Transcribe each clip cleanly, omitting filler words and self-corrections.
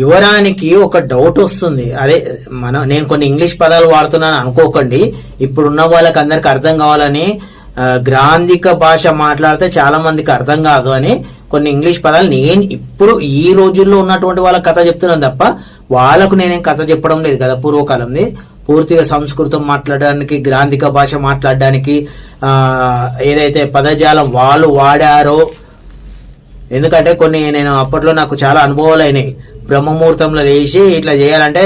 యువరానికి ఒక డౌట్ వస్తుంది. అదే నేను కొన్ని ఇంగ్లీష్ పదాలు వాడుతున్నాను అనుకోకండి, ఇప్పుడున్న వాళ్ళకి అందరికి అర్థం కావాలని. గ్రాంధిక భాష మాట్లాడితే చాలా మందికి అర్థం కాదు అని కొన్ని ఇంగ్లీష్ పదాలు నేను ఇప్పుడు ఈ రోజుల్లో ఉన్నటువంటి వాళ్ళకి కథ చెప్తున్నాను తప్ప వాళ్ళకు నేనేం కథ చెప్పడం లేదు కదా. పూర్వకాలంది పూర్తిగా సంస్కృతం మాట్లాడడానికి, గ్రాంధిక భాష మాట్లాడడానికి ఏదైతే పదజాలం వాళ్ళు వాడారో, ఎందుకంటే కొన్ని నేను అప్పట్లో నాకు చాలా అనుభవాలు అయినాయి. బ్రహ్మముహూర్తంలో లేచి ఇట్లా చేయాలంటే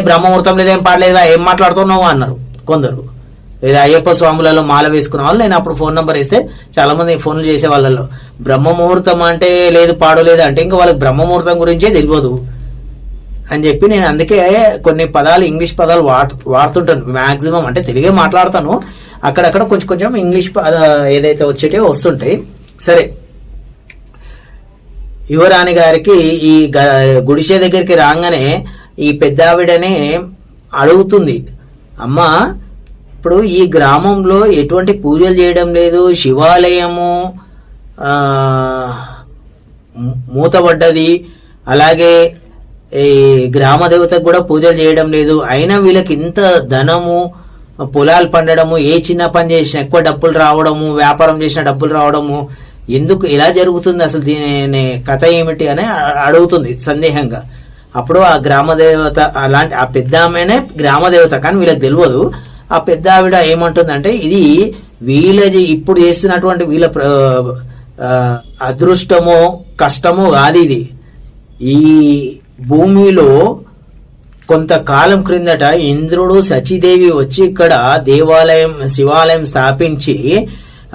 బ్రహ్మముహూర్తంలో ఇదేం పాడలేదా, ఏం మాట్లాడుతున్నావు అన్నారు కొందరు. లేదా అయ్యప్ప స్వాములలో మాల వేసుకున్న వాళ్ళు, నేను అప్పుడు ఫోన్ నెంబర్ ఇస్తే చాలా మంది ఫోన్లు చేసే వాళ్ళలో బ్రహ్మముహూర్తం అంటే లేదు పాడలేదు అంటే ఇంకా వాళ్ళకి బ్రహ్మముహూర్తం గురించే తెలియదు అని చెప్పి నేను అందుకే కొన్ని పదాలు ఇంగ్లీష్ పదాలు వాడుతుంటాను మ్యాక్సిమం. అంటే తెలుగే మాట్లాడతాను, అక్కడక్కడ కొంచెం కొంచెం ఇంగ్లీష్ ఏదైతే వచ్చేటో వస్తుంటాయి. సరే, యువరాణి గారికి ఈ గుడిసె దగ్గరికి రాగానే ఈ పెద్దావిడనే అడుగుతుంది, అమ్మా ఇప్పుడు ఈ గ్రామంలో ఎటువంటి పూజలు చేయడం లేదు, శివాలయము మూతబడ్డది, అలాగే ఈ గ్రామ దేవతకు కూడా పూజలు చేయడం లేదు, అయినా వీళ్ళకి ఇంత ధనము, పొలాలు పండడము, ఏ చిన్న పని చేసినా ఎక్కువ డబ్బులు రావడము, వ్యాపారం చేసిన డబ్బులు రావడము, ఎందుకు ఇలా జరుగుతుంది, అసలు దీని కథ ఏమిటి అని అడుగుతుంది సందేహంగా. అప్పుడు ఆ గ్రామదేవత అలాంటి ఆ పెద్ద ఆమెనే గ్రామదేవత, కానీ వీళ్ళకి తెలియదు. ఆ పెద్ద ఆవిడ ఏమంటుందంటే ఇది వీళ్ళది ఇప్పుడు చేస్తున్నటువంటి వీళ్ళ అదృష్టమో కష్టమో కాదు, ఇది ఈ భూమిలో కొంతకాలం క్రిందట ఇంద్రుడు సచీదేవి వచ్చి ఇక్కడ దేవాలయం శివాలయం స్థాపించి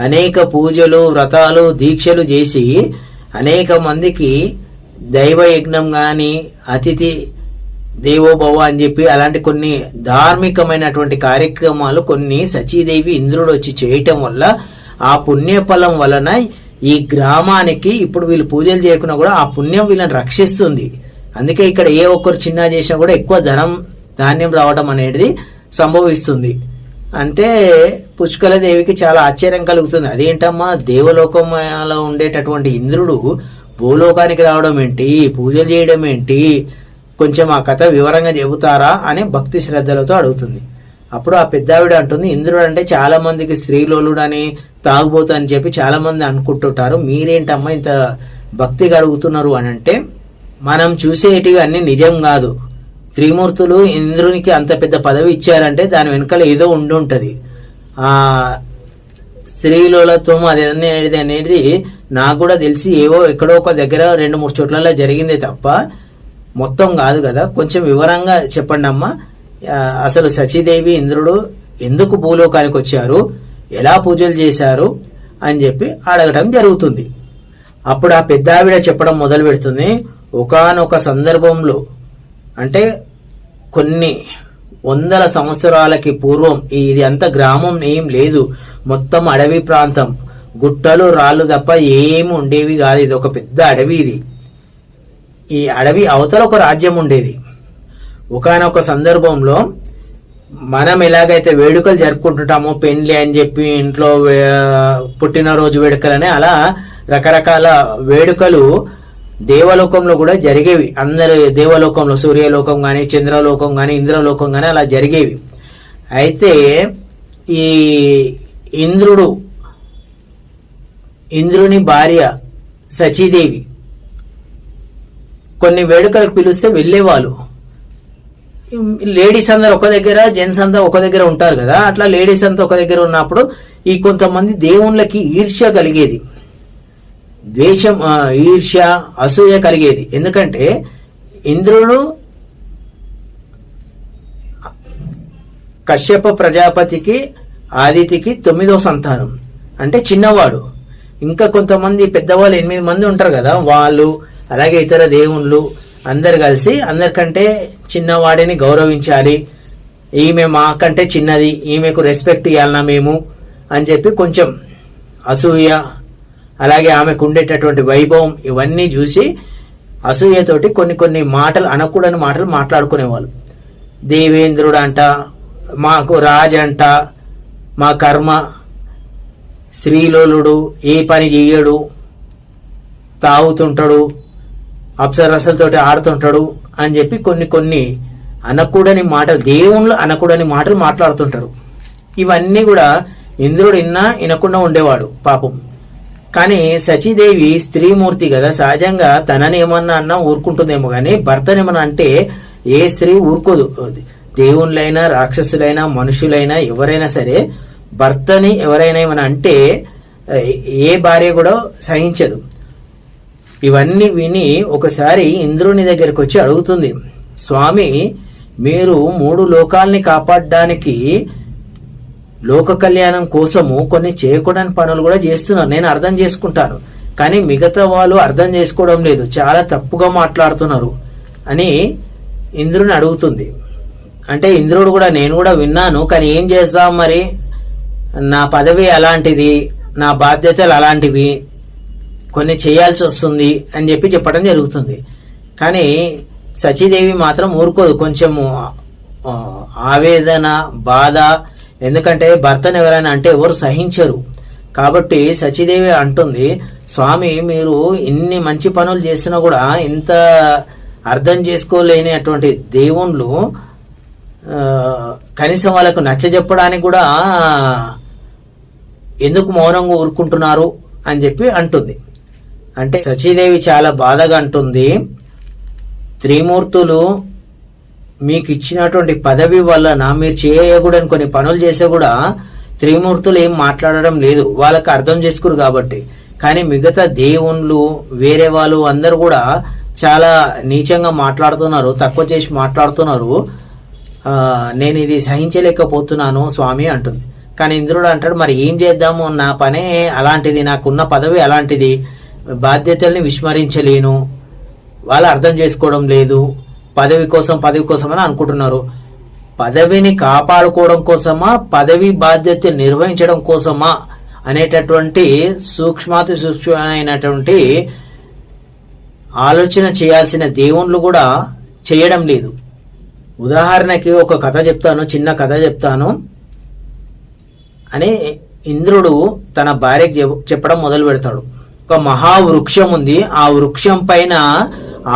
అనేక పూజలు వ్రతాలు దీక్షలు చేసి అనేక మందికి దైవయజ్ఞం కానీ అతిథి దేవోభవ అని చెప్పి అలాంటి కొన్ని ధార్మికమైనటువంటి కార్యక్రమాలు కొన్ని సచీదేవి ఇంద్రుడు వచ్చి చేయటం వల్ల ఆ పుణ్యఫలం వలన ఈ గ్రామానికి ఇప్పుడు వీళ్ళు పూజలు చేయకున్నా కూడా ఆ పుణ్యం వీళ్ళని రక్షిస్తుంది. అందుకే ఇక్కడ ఏ ఒక్కరు చిన్న చేసినా కూడా ఎక్కువ ధాన్యం రావడం అనేది సంభవిస్తుంది. అంటే పుష్కలదేవికి చాలా ఆశ్చర్యం కలుగుతుంది. అదేంటమ్మా, దేవలోకంలో ఉండేటటువంటి ఇంద్రుడు భూలోకానికి రావడం ఏంటి, పూజలు చేయడం ఏంటి, కొంచెం ఆ కథ వివరంగా చెబుతారా అని భక్తి శ్రద్ధలతో అడుగుతుంది. అప్పుడు ఆ పెద్దావిడ అంటుంది, ఇంద్రుడు అంటే చాలా మందికి స్త్రీలోలుడని తాగుబోతు అని చెప్పి చాలా మంది అనుకుంటుంటారు, మీరేంటమ్మా ఇంత భక్తిగా అడుగుతున్నారు అని అంటే, మనం చూసేటివి అన్ని నిజం కాదు. త్రిమూర్తులు ఇంద్రునికి అంత పెద్ద పదవి ఇచ్చారంటే దాని వెనకాల ఏదో ఉండి ఉంటుంది. ఆ స్త్రీలోలత్వం అనేది నాకు కూడా తెలిసి ఏవో ఎక్కడో ఒక దగ్గర 2-3 చోట్లలో జరిగిందే తప్ప మొత్తం కాదు కదా. కొంచెం వివరంగా చెప్పండి అమ్మా, అసలు సచీదేవి ఇంద్రుడు ఎందుకు భూలోకానికి వచ్చారు, ఎలా పూజలు చేశారు అని చెప్పి అడగడం జరుగుతుంది. అప్పుడు ఆ పెద్ద ఆవిడ చెప్పడం మొదలు పెడుతుంది, ఒకానొక సందర్భంలో అంటే కొన్ని 100 సంవత్సరాలకి పూర్వం, ఇది అంత గ్రామం ఏం లేదు, మొత్తం అడవి ప్రాంతం, గుట్టలు రాళ్ళు తప్ప ఏమి ఉండేవి కాదు, ఇది ఒక పెద్ద అడవి. ఇది ఈ అడవి అవతల ఒక రాజ్యం ఉండేది. ఒకానొక సందర్భంలో మనం ఎలాగైతే వేడుకలు జరుపుకుంటుంటామో, పెళ్లి అని చెప్పి ఇంట్లో పుట్టినరోజు వేడుకలని, అలా రకరకాల వేడుకలు దేవలోకంలో కూడా జరిగేవి. అందరు దేవలోకంలో సూర్యలోకం కానీ, చంద్రలోకం కానీ, ఇంద్రలోకం కానీ అలా జరిగేవి. అయితే ఈ ఇంద్రుని భార్య సచీదేవి కొన్ని వేడుకలకు పిలిస్తే వెళ్ళేవాళ్ళు. లేడీస్ అందరు ఒక దగ్గర, జెంట్స్ అంతా ఒక దగ్గర ఉంటారు కదా, అట్లా లేడీస్ అంతా ఒక దగ్గర ఉన్నప్పుడు ఈ కొంతమంది దేవుళ్ళకి ఈర్ష్య కలిగేది, ద్వేషం, ఈర్ష్య, అసూయ కలిగేది. ఎందుకంటే ఇంద్రుడు కశ్యప ప్రజాపతికి ఆదితికి 9వ సంతానం, అంటే చిన్నవాడు. ఇంకా కొంతమంది పెద్దవాళ్ళు 8 మంది ఉంటారు కదా, వాళ్ళు అలాగే ఇతర దేవుళ్ళు అందరు కలిసి అందరికంటే చిన్నవాడిని గౌరవించాలి, ఈమె మాకంటే చిన్నది, ఈమెకు రెస్పెక్ట్ ఇవ్వాలన్నా మేము అని చెప్పి కొంచెం అసూయ, అలాగే ఆమెకు ఉండేటటువంటి వైభవం ఇవన్నీ చూసి అసూయతోటి కొన్ని మాటలు, అనకూడని మాటలు మాట్లాడుకునేవాళ్ళు. దేవేంద్రుడు అంట, మాకు రాజు అంట, మా కర్మ, స్త్రీలోలుడు, ఏ పని చెయ్యడు, తాగుతుంటాడు, అప్సరసలతోటి ఆడుతుంటాడు అని చెప్పి కొన్ని అనకూడని మాటలు, దేవుళ్ళు అనకూడని మాటలు మాట్లాడుతుంటారు. ఇవన్నీ కూడా ఇంద్రుడు వినకుండా ఉండేవాడు పాపం. కానీ సచీదేవి స్త్రీమూర్తి కదా, సహజంగా తనని ఏమన్నా అన్నా ఊరుకుంటుందేమో, కానీ భర్తని ఏమన్నా అంటే ఏ స్త్రీ ఊరుకోదు. దేవుళ్ళైనా రాక్షసులైనా మనుషులైనా ఎవరైనా సరే భర్తని ఎవరైనా ఏమన్నా అంటే ఏ భార్య కూడా సహించదు. ఇవన్నీ విని ఒకసారి ఇంద్రుని దగ్గరికి వచ్చి అడుగుతుంది, స్వామి మీరు 3 లోకాల్ని కాపాడడానికి లోక కళ్యాణం కోసము కొన్ని చేయకూడని పనులు కూడా చేస్తున్నారు, నేను అర్థం చేసుకుంటాను, కానీ మిగతా వాళ్ళు అర్థం చేసుకోవడం లేదు, చాలా తప్పుగా మాట్లాడుతున్నారు అని ఇంద్రుని అడుగుతుంది. అంటే ఇంద్రుడు కూడా నేను కూడా విన్నాను, కానీ ఏం చేస్తాం మరి, నా పదవి అలాంటిది, నా బాధ్యతలు అలాంటివి, కొన్ని చేయాల్సి వస్తుంది అని చెప్పడం జరుగుతుంది. కానీ సచీదేవి మాత్రం ఊరుకోదు, కొంచెము ఆవేదన బాధ, ఎందుకంటే భర్తను ఎవరైనా అంటే ఎవరు సహించరు. కాబట్టి సచీదేవి అంటుంది, స్వామి మీరు ఇన్ని మంచి పనులు చేసినా కూడా ఇంత అర్థం చేసుకోలేని అటువంటి దేవుళ్ళు కనీసం వాళ్ళకు నచ్చజెప్పడానికి కూడా ఎందుకు మౌనంగా ఊరుకుంటున్నారు అని చెప్పి అంటుంది. అంటే సచీదేవి చాలా బాధగా అంటుంది, త్రిమూర్తులు మీకు ఇచ్చినటువంటి పదవి వలన మీరు చేయకూడని కొన్ని పనులు చేసే కూడా త్రిమూర్తులు ఏం మాట్లాడడం లేదు, వాళ్ళకి అర్థం చేసుకురు కాబట్టి. కానీ మిగతా దేవుళ్ళు వేరే వాళ్ళు అందరు కూడా చాలా నీచంగా మాట్లాడుతున్నారు, తక్కువ చేసి మాట్లాడుతున్నారు, నేను ఇది సహించలేకపోతున్నాను స్వామి అంటుంది. కానీ ఇంద్రుడు అంటాడు, మరి ఏం చేద్దాము, నా పనే అలాంటిది, నాకున్న పదవి అలాంటిది, బాధ్యతల్ని విస్మరించలేను, వాళ్ళు అర్థం చేసుకోవడం లేదు, పదవి కోసం అని అనుకుంటున్నారు. పదవిని కాపాడుకోవడం కోసమా, పదవి బాధ్యత నిర్వహించడం కోసమా అనేటటువంటి సూక్ష్మాతి సూక్ష్మమైనటువంటి ఆలోచన చేయాల్సిన దేవుళ్ళు కూడా చేయడం లేదు. ఉదాహరణకి ఒక కథ చెప్తాను, చిన్న కథ చెప్తాను అని ఇంద్రుడు తన భార్యకి చెప్పడం మొదలు పెడతాడు. ఒక మహావృక్షం ఉంది, ఆ వృక్షం పైన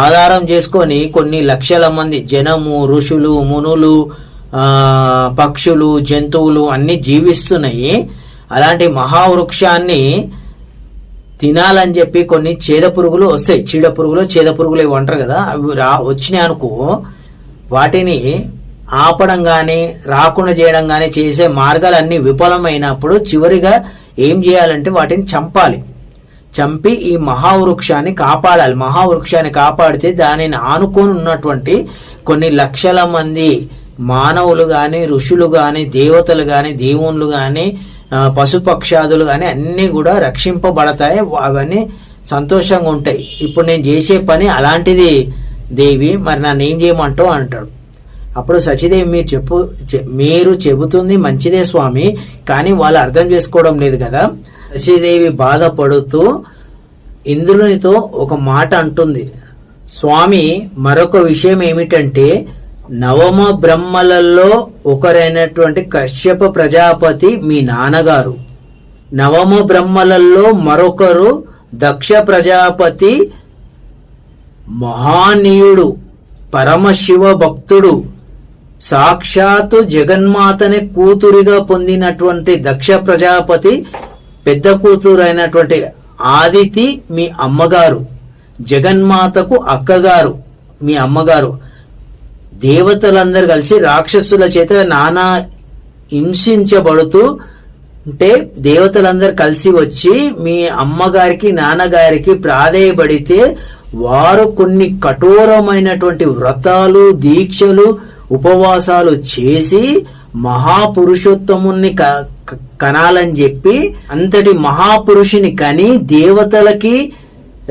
ఆధారం చేసుకొని కొన్ని లక్షల మంది జనము, ఋషులు, మునులు, పక్షులు, జంతువులు అన్ని జీవిస్తున్నాయి. అలాంటి మహావృక్షాన్ని తినాలని చెప్పి కొన్ని చేద పురుగులు వస్తాయి, చీడ పురుగులు, చేద పురుగులు ఇవి అంటారు కదా, అవి వచ్చినాయి అనుకో, వాటిని ఆపడం కానీ రాకుండా చేయడం కానీ చేసే మార్గాలన్నీ విఫలమైనప్పుడు చివరిగా ఏం చేయాలంటే వాటిని చంపి ఈ మహావృక్షాన్ని కాపాడాలి. మహావృక్షాన్ని కాపాడితే దానిని ఆనుకొని ఉన్నటువంటి కొన్ని లక్షల మంది మానవులు కానీ, ఋషులు కానీ, దేవతలు కానీ, దేవుళ్ళు కానీ, పశుపక్షాదులు కానీ అన్నీ కూడా రక్షింపబడతాయి, అవన్నీ సంతోషంగా ఉంటాయి. ఇప్పుడు నేను చేసే పని అలాంటిది దేవి, మరి నన్ను ఏం చేయమంటావు అంటాడు. అప్పుడు సచీదేవి మీరు చెబుతుంది మంచిదే స్వామి, కానీ వాళ్ళు అర్థం చేసుకోవడం లేదు కదా. సచీదేవి బాధపడుతూ ఇంద్రునితో ఒక మాట అంటుంది, స్వామి మరొక విషయం ఏమిటంటే, నవమ బ్రహ్మలలో ఒకరైనటువంటి కశ్యప ప్రజాపతి మీ నాన్నగారు, నవమ బ్రహ్మలలో మరొకరు దక్ష ప్రజాపతి, మహానీయుడు, పరమశివ భక్తుడు, సాక్షాత్తు జగన్మాతని కూతురిగా పొందినటువంటి దక్ష ప్రజాపతి పెద్ద కూతురు అయినటువంటి ఆదితి మీ అమ్మగారు, జగన్మాతకు అక్కగారు మీ అమ్మగారు. దేవతలందరూ కలిసి రాక్షసుల చేత నానా హింసించబడుతూ అంటే దేవతలందరూ కలిసి వచ్చి మీ అమ్మగారికి నాన్నగారికి ప్రాధేయపడితే వారు కొన్ని కఠోరమైనటువంటి వ్రతాలు, దీక్షలు, ఉపవాసాలు చేసి మహాపురుషోత్తముని కనాలని చెప్పి అంతటి మహాపురుషుని కని దేవతలకి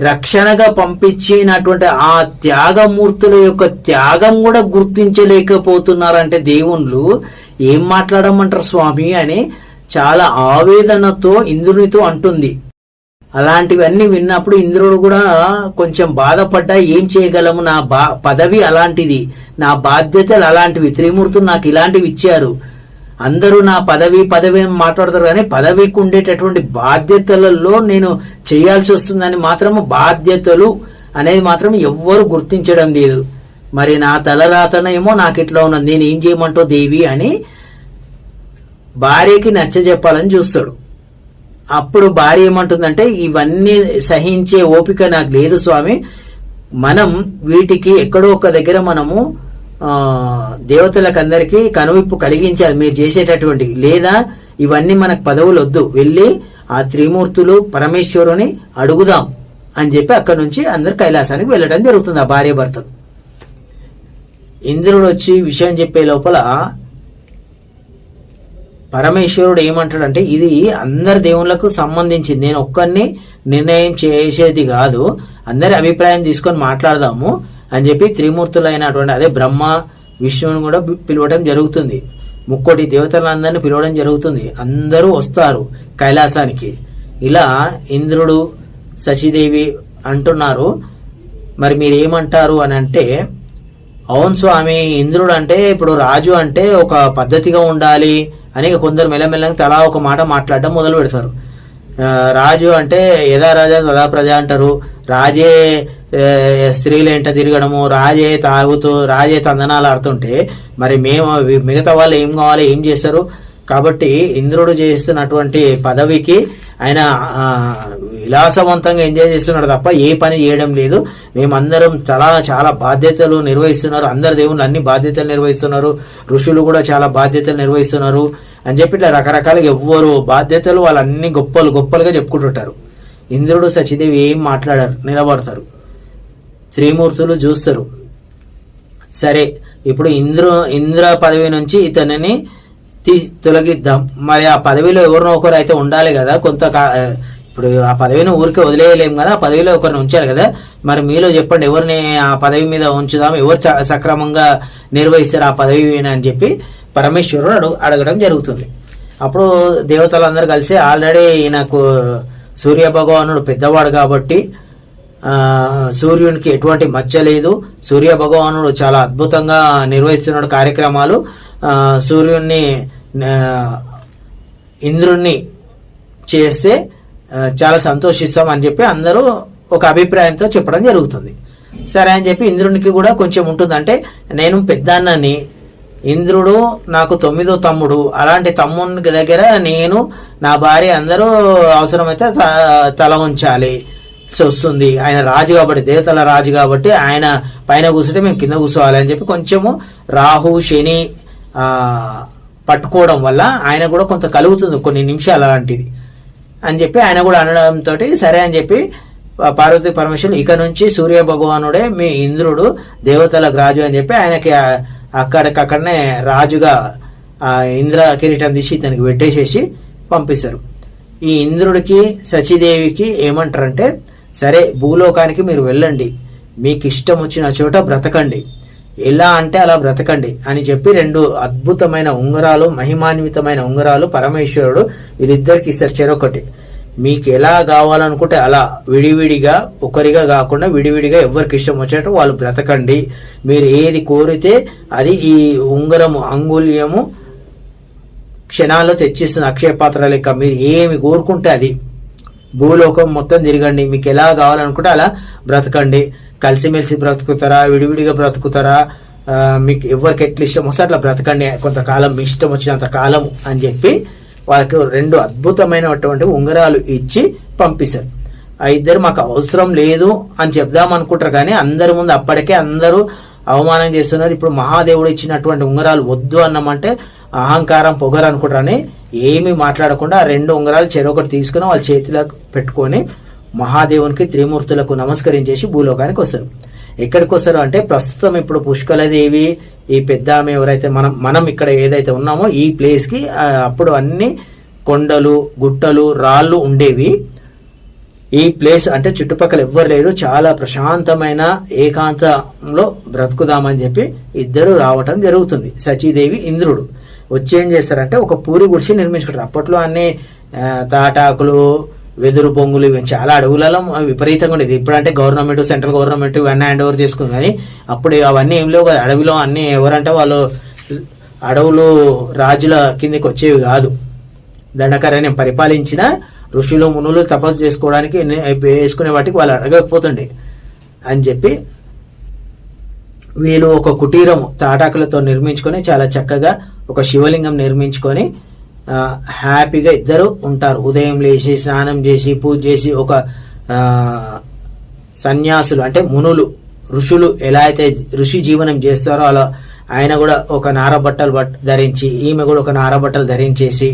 రక్షణగా పంపించినటువంటి ఆ త్యాగమూర్తుల యొక్క త్యాగం కూడా గుర్తించలేకపోతున్నారంటే దేవుళ్ళు ఏం మాట్లాడమంటారు స్వామి అని చాలా ఆవేదనతో ఇంద్రునితో అంటుంది. అలాంటివన్నీ విన్నప్పుడు ఇంద్రుడు కూడా కొంచెం బాధపడ్డా, ఏం చేయగలము, నా పదవి అలాంటిది, నా బాధ్యతలు అలాంటివి, త్రిమూర్తులు నాకు ఇలాంటివి ఇచ్చారు, అందరూ నా పదవి అని మాట్లాడతారు, కానీ పదవికి ఉండేటటువంటి బాధ్యతలలో నేను చేయాల్సి వస్తుందని మాత్రము బాధ్యతలు అనేది మాత్రం ఎవ్వరు గుర్తించడం లేదు. మరి నా తలరాతనేమో నాకు ఇట్లా ఉన్నది, నేను ఏం చేయమంటావు దేవి అని భార్యకి నచ్చ చెప్పాలని చూస్తాడు. అప్పుడు భార్య ఏమంటుందంటే, ఇవన్నీ సహించే ఓపిక నాకు లేదు స్వామి, మనం వీటికి ఎక్కడో ఒక దగ్గర మనము దేవతలకు అందరికీ కనువిప్పు కలిగించాలి మీరు చేసేటటువంటి, లేదా ఇవన్నీ మనకు పదవులు వద్దు, వెళ్ళి ఆ త్రిమూర్తులు పరమేశ్వరుని అడుగుదాం అని చెప్పి అక్కడి నుంచి అందరు కైలాసానికి వెళ్ళడం జరుగుతుంది ఆ భార్య భర్తలు. ఇంద్రుడు వచ్చి విషయం చెప్పే లోపల పరమేశ్వరుడు ఏమంటాడంటే, ఇది అందరి దేవుళ్ళకు సంబంధించింది, నేను ఒక్కరిని నిర్ణయం చేసేది కాదు, అందరి అభిప్రాయం తీసుకొని మాట్లాడదాము అని చెప్పి త్రిమూర్తులైనటువంటి అదే బ్రహ్మ విష్ణువుని కూడా పిలవడం జరుగుతుంది. 30 దేవతలందరినీ పిలవడం జరుగుతుంది. అందరూ వస్తారు కైలాసానికి. ఇలా ఇంద్రుడు శచీదేవి అంటున్నారు. మరి మీరేమంటారు అని అంటే, అవును స్వామి, ఇంద్రుడు అంటే ఇప్పుడు రాజు అంటే ఒక పద్ధతిగా ఉండాలి అని కొందరు మెల్లమెల్లగా తలా ఒక మాట మాట్లాడడం మొదలు పెడతారు. రాజు అంటే యథా రాజా తదా ప్రజ అంటారు. రాజే స్త్రీలు ఎంట తిరగడము, రాజే తాగుతూ రాజే తందనాలు ఆడుతుంటే మరి మేము మిగతా వాళ్ళు ఏం కావాలి, ఏం చేస్తారు? కాబట్టి ఇంద్రుడు చేస్తున్నటువంటి పదవికి ఆయన విలాసవంతంగా ఎంజాయ్ చేస్తున్నాడు తప్ప ఏ పని చేయడం లేదు. మేమందరం చాలా బాధ్యతలు నిర్వహిస్తున్నారు, అందరు దేవుళ్ళు అన్ని బాధ్యతలు నిర్వహిస్తున్నారు, ఋషులు కూడా చాలా బాధ్యతలు నిర్వహిస్తున్నారు అని చెప్పి ఇట్లా రకరకాలుగా ఎవ్వరు బాధ్యతలు వాళ్ళన్ని గొప్పలుగా చెప్పుకుంటుంటారు. ఇంద్రుడు శచీదేవి ఏం మాట్లాడారు, నిలబడతారు. త్రిమూర్తులు చూస్తారు. సరే, ఇప్పుడు ఇంద్ర పదవి నుంచి ఇతనిని తొలగిద్దాం. మరి ఆ పదవిలో ఎవరినో ఒకరు అయితే ఉండాలి కదా, ఇప్పుడు ఆ పదవిని ఊరికే వదిలేయలేం కదా, ఆ పదవిలో ఒకరిని ఉంచాలి కదా. మరి మీలో చెప్పండి, ఎవరిని ఆ పదవి మీద ఉంచుదాం, ఎవరు సక్రమంగా నిర్వహిస్తారు ఆ పదవి అని చెప్పి పరమేశ్వరుడు అడగడం జరుగుతుంది. అప్పుడు దేవతలందరూ కలిసి, ఆల్రెడీ ఈయనకు సూర్య భగవానుడు పెద్దవాడు కాబట్టి సూర్యునికి ఎటువంటి మచ్చ లేదు, సూర్య భగవానుడు చాలా అద్భుతంగా నిర్వహిస్తున్నాడు కార్యక్రమాలు, సూర్యుడిని ఇంద్రుణ్ణి చేస్తే చాలా సంతోషిస్తాం అని చెప్పి అందరూ ఒక అభిప్రాయంతో చెప్పడం జరుగుతుంది. సరే అని చెప్పి ఇంద్రునికి కూడా కొంచెం ఉంటుంది. అంటే నేను పెద్దన్నని, ఇంద్రుడు నాకు 9వ తమ్ముడు, అలాంటి తమ్ముని దగ్గర నేను నా భార్య అందరూ అవసరమైతే తల ఉంచాలి వస్తుంది. ఆయన రాజు కాబట్టి, దేవతల రాజు కాబట్టి ఆయన పైన కూర్చుంటే మేము కింద కూర్చోవాలి అని చెప్పి కొంచెము రాహు శని పట్టుకోవడం వల్ల ఆయన కూడా కొంత కలుగుతుంది కొన్ని నిమిషాలు అలాంటిది అని చెప్పి ఆయన కూడా అనడంతో సరే అని చెప్పి పార్వతీ పరమేశ్వరుడు ఇక నుంచి సూర్య భగవానుడే మీ ఇంద్రుడు, దేవతలకు రాజు అని చెప్పి ఆయనకి అక్కడికక్కడనే రాజుగా ఇంద్ర కిరీటం తీసి ఇతనికి పెట్టేసేసి పంపిస్తారు. ఈ ఇంద్రుడికి శచీదేవికి ఏమంటారంటే, సరే భూలోకానికి మీరు వెళ్ళండి, మీకు ఇష్టం వచ్చిన చోట బ్రతకండి, ఎలా అంటే అలా బ్రతకండి అని చెప్పి 2 అద్భుతమైన ఉంగరాలు, మహిమాన్వితమైన ఉంగరాలు పరమేశ్వరుడు వీరిద్దరికి ఇస్తారు చెరొకటి. మీకు ఎలా కావాలనుకుంటే అలా విడివిడిగా, ఒకరిగా కాకుండా విడివిడిగా ఎవరికి ఇష్టం వచ్చినట్టు వాళ్ళు బ్రతకండి, మీరు ఏది కోరితే అది ఈ ఉంగరము అంగుళ్యము క్షణాల్లో తెచ్చిస్తుంది, అక్షయపాత్ర లెక్క. మీరు ఏమి కోరుకుంటే అది, భూలోకం మొత్తం తిరగండి, మీకు ఎలా కావాలనుకుంటే అలా బ్రతకండి, కలిసిమెలిసి బ్రతుకుతారా, విడివిడిగా బ్రతుకుతారా, మీకు ఎవరికి ఎట్లా ఇష్టం వస్తే అట్లా బ్రతకండి కొంతకాలం, మీ ఇష్టం వచ్చినంత కాలం అని చెప్పి వాళ్ళకి 2 అద్భుతమైనటువంటి ఉంగరాలు ఇచ్చి పంపిస్తారు. ఆ ఇద్దరు మాకు అవసరం లేదు అని చెప్దాం అనుకుంటారు, కానీ అందరి ముందు అప్పటికే అందరూ అవమానం చేస్తున్నారు. ఇప్పుడు మహాదేవుడు ఇచ్చినటువంటి ఉంగరాలు వద్దు అన్నమంటే అహంకారం పొగరు అనుకుంటారని ఏమీ మాట్లాడకుండా ఆ 2 ఉంగరాలు చెరొకటి తీసుకుని వాళ్ళ చేతిలో పెట్టుకొని మహాదేవునికి త్రిమూర్తులకు నమస్కరించేసి భూలోకానికి వస్తారు. ఎక్కడికి వస్తారు అంటే, ప్రస్తుతం ఇప్పుడు పుష్కలదేవి ఈ పెద్ద ఆమె ఎవరైతే మనం ఇక్కడ ఏదైతే ఉన్నామో ఈ ప్లేస్కి అప్పుడు అన్ని కొండలు గుట్టలు రాళ్ళు ఉండేవి. ఈ ప్లేస్ అంటే చుట్టుపక్కల ఎవ్వరు లేరు, చాలా ప్రశాంతమైన ఏకాంతంలో బ్రతుకుదామని చెప్పి ఇద్దరు రావటం జరుగుతుంది. శచీదేవి ఇంద్రుడు వచ్చి ఏం చేస్తారంటే ఒక పూరి గుడిసి నిర్మించుకుంటారు. అప్పట్లో అన్ని తాటాకులు, వెదురు బొంగులు ఇవి చాలా అడవులలో విపరీతంగా ఉండేది. ఇప్పుడంటే గవర్నమెంట్, సెంట్రల్ గవర్నమెంట్ ఇవన్నీ హ్యాండ్ ఓవర్ చేసుకుంది, కానీ అప్పుడు అవన్నీ ఏం లేవు కదా. అడవిలో అన్ని ఎవరంటే వాళ్ళు అడవులు రాజుల కిందకి వచ్చేవి కాదు. దండకారణ్యం పరిపాలించిన ఋషులు మునులు తపస్సు చేసుకోవడానికి వేసుకునే వాటికి వాళ్ళు అడగకపోతుండే. అని చెప్పి వీళ్ళు ఒక కుటీరం తాటాకులతో నిర్మించుకొని చాలా చక్కగా ఒక శివలింగం నిర్మించుకొని హ్యాపీగా ఇద్దరు ఉంటారు. ఉదయం లేచి స్నానం చేసి పూజ చేసి ఒక సన్యాసులు అంటే మునులు ఋషులు ఎలా అయితే ఋషి జీవనం చేస్తారో అలా ఆయన కూడా ఒక నారబట్టలు ధరించి, ఈమె కూడా ఒక నారబట్టలు ధరించేసి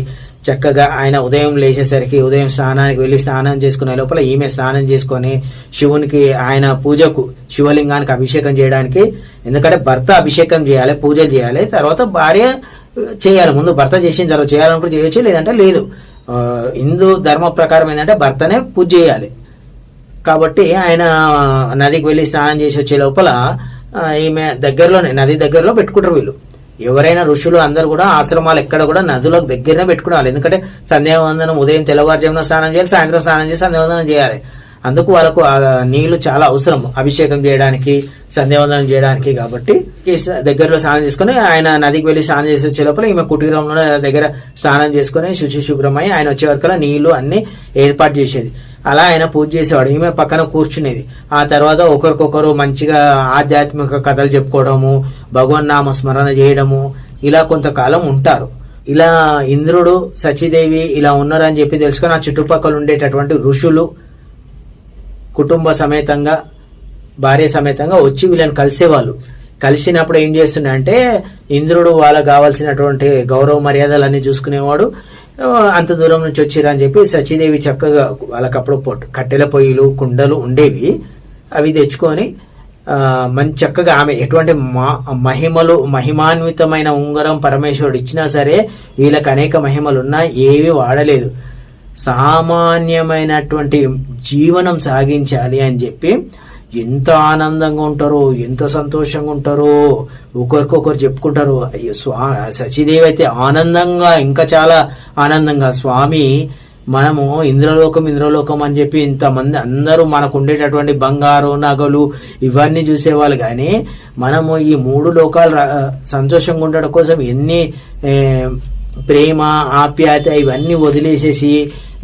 చక్కగా ఆయన ఉదయం లేచేసరికి ఉదయం స్నానానికి వెళ్ళి స్నానం చేసుకునే లోపల ఈమె స్నానం చేసుకొని శివునికి ఆయన పూజకు శివలింగానికి అభిషేకం చేయడానికి, ఎందుకంటే భర్త అభిషేకం చేయాలి, పూజలు చేయాలి, తర్వాత భార్య చేయాలి. ముందు భర్త చేసిన తర్వాత చేయాలనుకుంటే చేయొచ్చు, లేదంటే లేదు. హిందూ ధర్మ ప్రకారం ఏంటంటే భర్తనే పూజ చేయాలి. కాబట్టి ఆయన నదికి వెళ్ళి స్నానం చేసి వచ్చే లోపల ఈమె దగ్గరలోనే నది దగ్గరలో పెట్టుకుంటారు వీళ్ళు. ఎవరైనా ఋషులు అందరు కూడా ఆశ్రమాలు ఎక్కడ కూడా నదులకు దగ్గరనే పెట్టుకునేవాళ్ళు. ఎందుకంటే సంధ్యావందనం ఉదయం తెల్లవారుజామున స్నానం చేయాలి, సాయంత్రం స్నానం చేసి సంధ్యావందనం చేయాలి. అందుకు వాళ్ళకు నీళ్లు చాలా అవసరం అభిషేకం చేయడానికి, సంధ్యావందనం చేయడానికి. కాబట్టి దగ్గరలో స్నానం చేసుకుని ఆయన నదికి వెళ్ళి స్నానం చేసి వచ్చే లోపల ఈమె కుటీరంలో దగ్గర స్నానం చేసుకుని శుచి శుభ్రమై ఆయన వచ్చే వరకు నీళ్లు అన్ని ఏర్పాటు చేసేది. అలా ఆయన పూజ చేసేవాడు, ఈమె పక్కన కూర్చునేది. ఆ తర్వాత ఒకరికొకరు మంచిగా ఆధ్యాత్మిక కథలు చెప్పుకోవడము, భగవన్ నామ స్మరణ చేయడము, ఇలా కొంతకాలం ఉంటారు. ఇలా ఇంద్రుడు సచీదేవి ఇలా ఉన్నారని చెప్పి తెలుసుకొని ఆ చుట్టుపక్కల ఉండేటటువంటి ఋషులు కుటుంబ సమేతంగా భార్య సమేతంగా వచ్చి వీళ్ళని కలిసేవాళ్ళు. కలిసినప్పుడు ఏం చేస్తుండే, ఇంద్రుడు వాళ్ళకు కావాల్సినటువంటి గౌరవ మర్యాదలన్నీ చూసుకునేవాడు. అంత దూరం నుంచి వచ్చిరని చెప్పి సచీదేవి చక్కగా వాళ్ళకప్పుడు కట్టెల పొయ్యిలు కుండలు ఉండేవి, అవి తెచ్చుకొని మంచి చక్కగా ఆమె ఎటువంటి మహిమాన్వితమైన ఉంగరం పరమేశ్వరుడు ఇచ్చినా సరే వీళ్ళకి అనేక మహిమలు ఉన్నా ఏవి వాడలేదు. సామాన్యమైనటువంటి జీవనం సాగించాలి అని చెప్పి ఎంత ఆనందంగా ఉంటారో, ఎంత సంతోషంగా ఉంటారో, ఒకరికొకరు చెప్పుకుంటారు. అయ్యో సచీదేవి అయితే ఆనందంగా, ఇంకా చాలా ఆనందంగా, స్వామి మనము ఇంద్రలోకం అని చెప్పి ఇంతమంది అందరూ మనకు ఉండేటటువంటి బంగారు నగలు ఇవన్నీ చూసేవాళ్ళు, కానీ మనము ఈ 3 లోకాలు సంతోషంగా ఉండడం కోసం ఎన్ని ప్రేమ ఆప్యాయత ఇవన్నీ వదిలేసేసి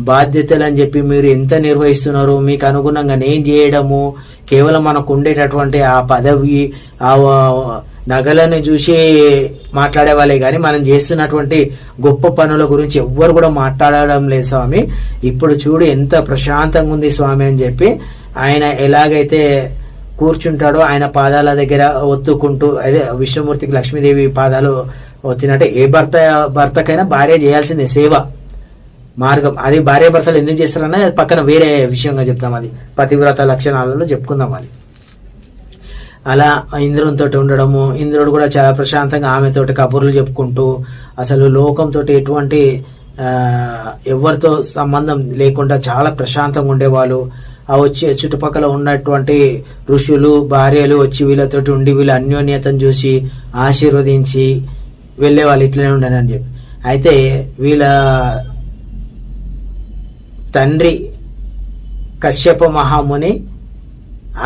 బాధ్యతలు అని చెప్పి మీరు ఎంత నిర్వహిస్తున్నారు, మీకు అనుగుణంగా నేను చేయడము, కేవలం మనకు ఉండేటటువంటి ఆ పదవి ఆ నగలను చూసి మాట్లాడే వాళ్ళే కానీ మనం చేస్తున్నటువంటి గొప్ప పనుల గురించి ఎవ్వరు కూడా మాట్లాడడం లేదు స్వామి. ఇప్పుడు చూడు ఎంత ప్రశాంతంగా ఉంది స్వామి అని చెప్పి ఆయన ఎలాగైతే కూర్చుంటాడో ఆయన పాదాల దగ్గర ఒత్తుకుంటూ, అదే విష్ణుమూర్తికి లక్ష్మీదేవి పాదాలు ఒత్తినట్టే ఏ భర్తకైనా భార్య చేయాల్సిందే సేవ మార్గం. అది భార్య భర్తలు ఎందుకు చేస్తారన్నా పక్కన వేరే విషయంగా చెప్తాం, అది పతివ్రత లక్షణాలలో చెప్పుకుందాం. అది అలా ఇంద్రునితో ఉండడము, ఇంద్రుడు కూడా చాలా ప్రశాంతంగా ఆమెతోటి కబుర్లు చెప్పుకుంటూ అసలు లోకంతో ఎటువంటి ఎవరితో సంబంధం లేకుండా చాలా ప్రశాంతంగా ఉండేవాళ్ళు. ఆ వచ్చి చుట్టుపక్కల ఉన్నటువంటి ఋషులు భార్యలు వచ్చి వీళ్ళతోటి ఉండి వీళ్ళ అన్యోన్యతను చూసి ఆశీర్వదించి వెళ్ళేవాళ్ళు, ఇట్లనే ఉండనని చెప్పి. అయితే వీళ్ళ తండ్రి కశ్యప మహాముని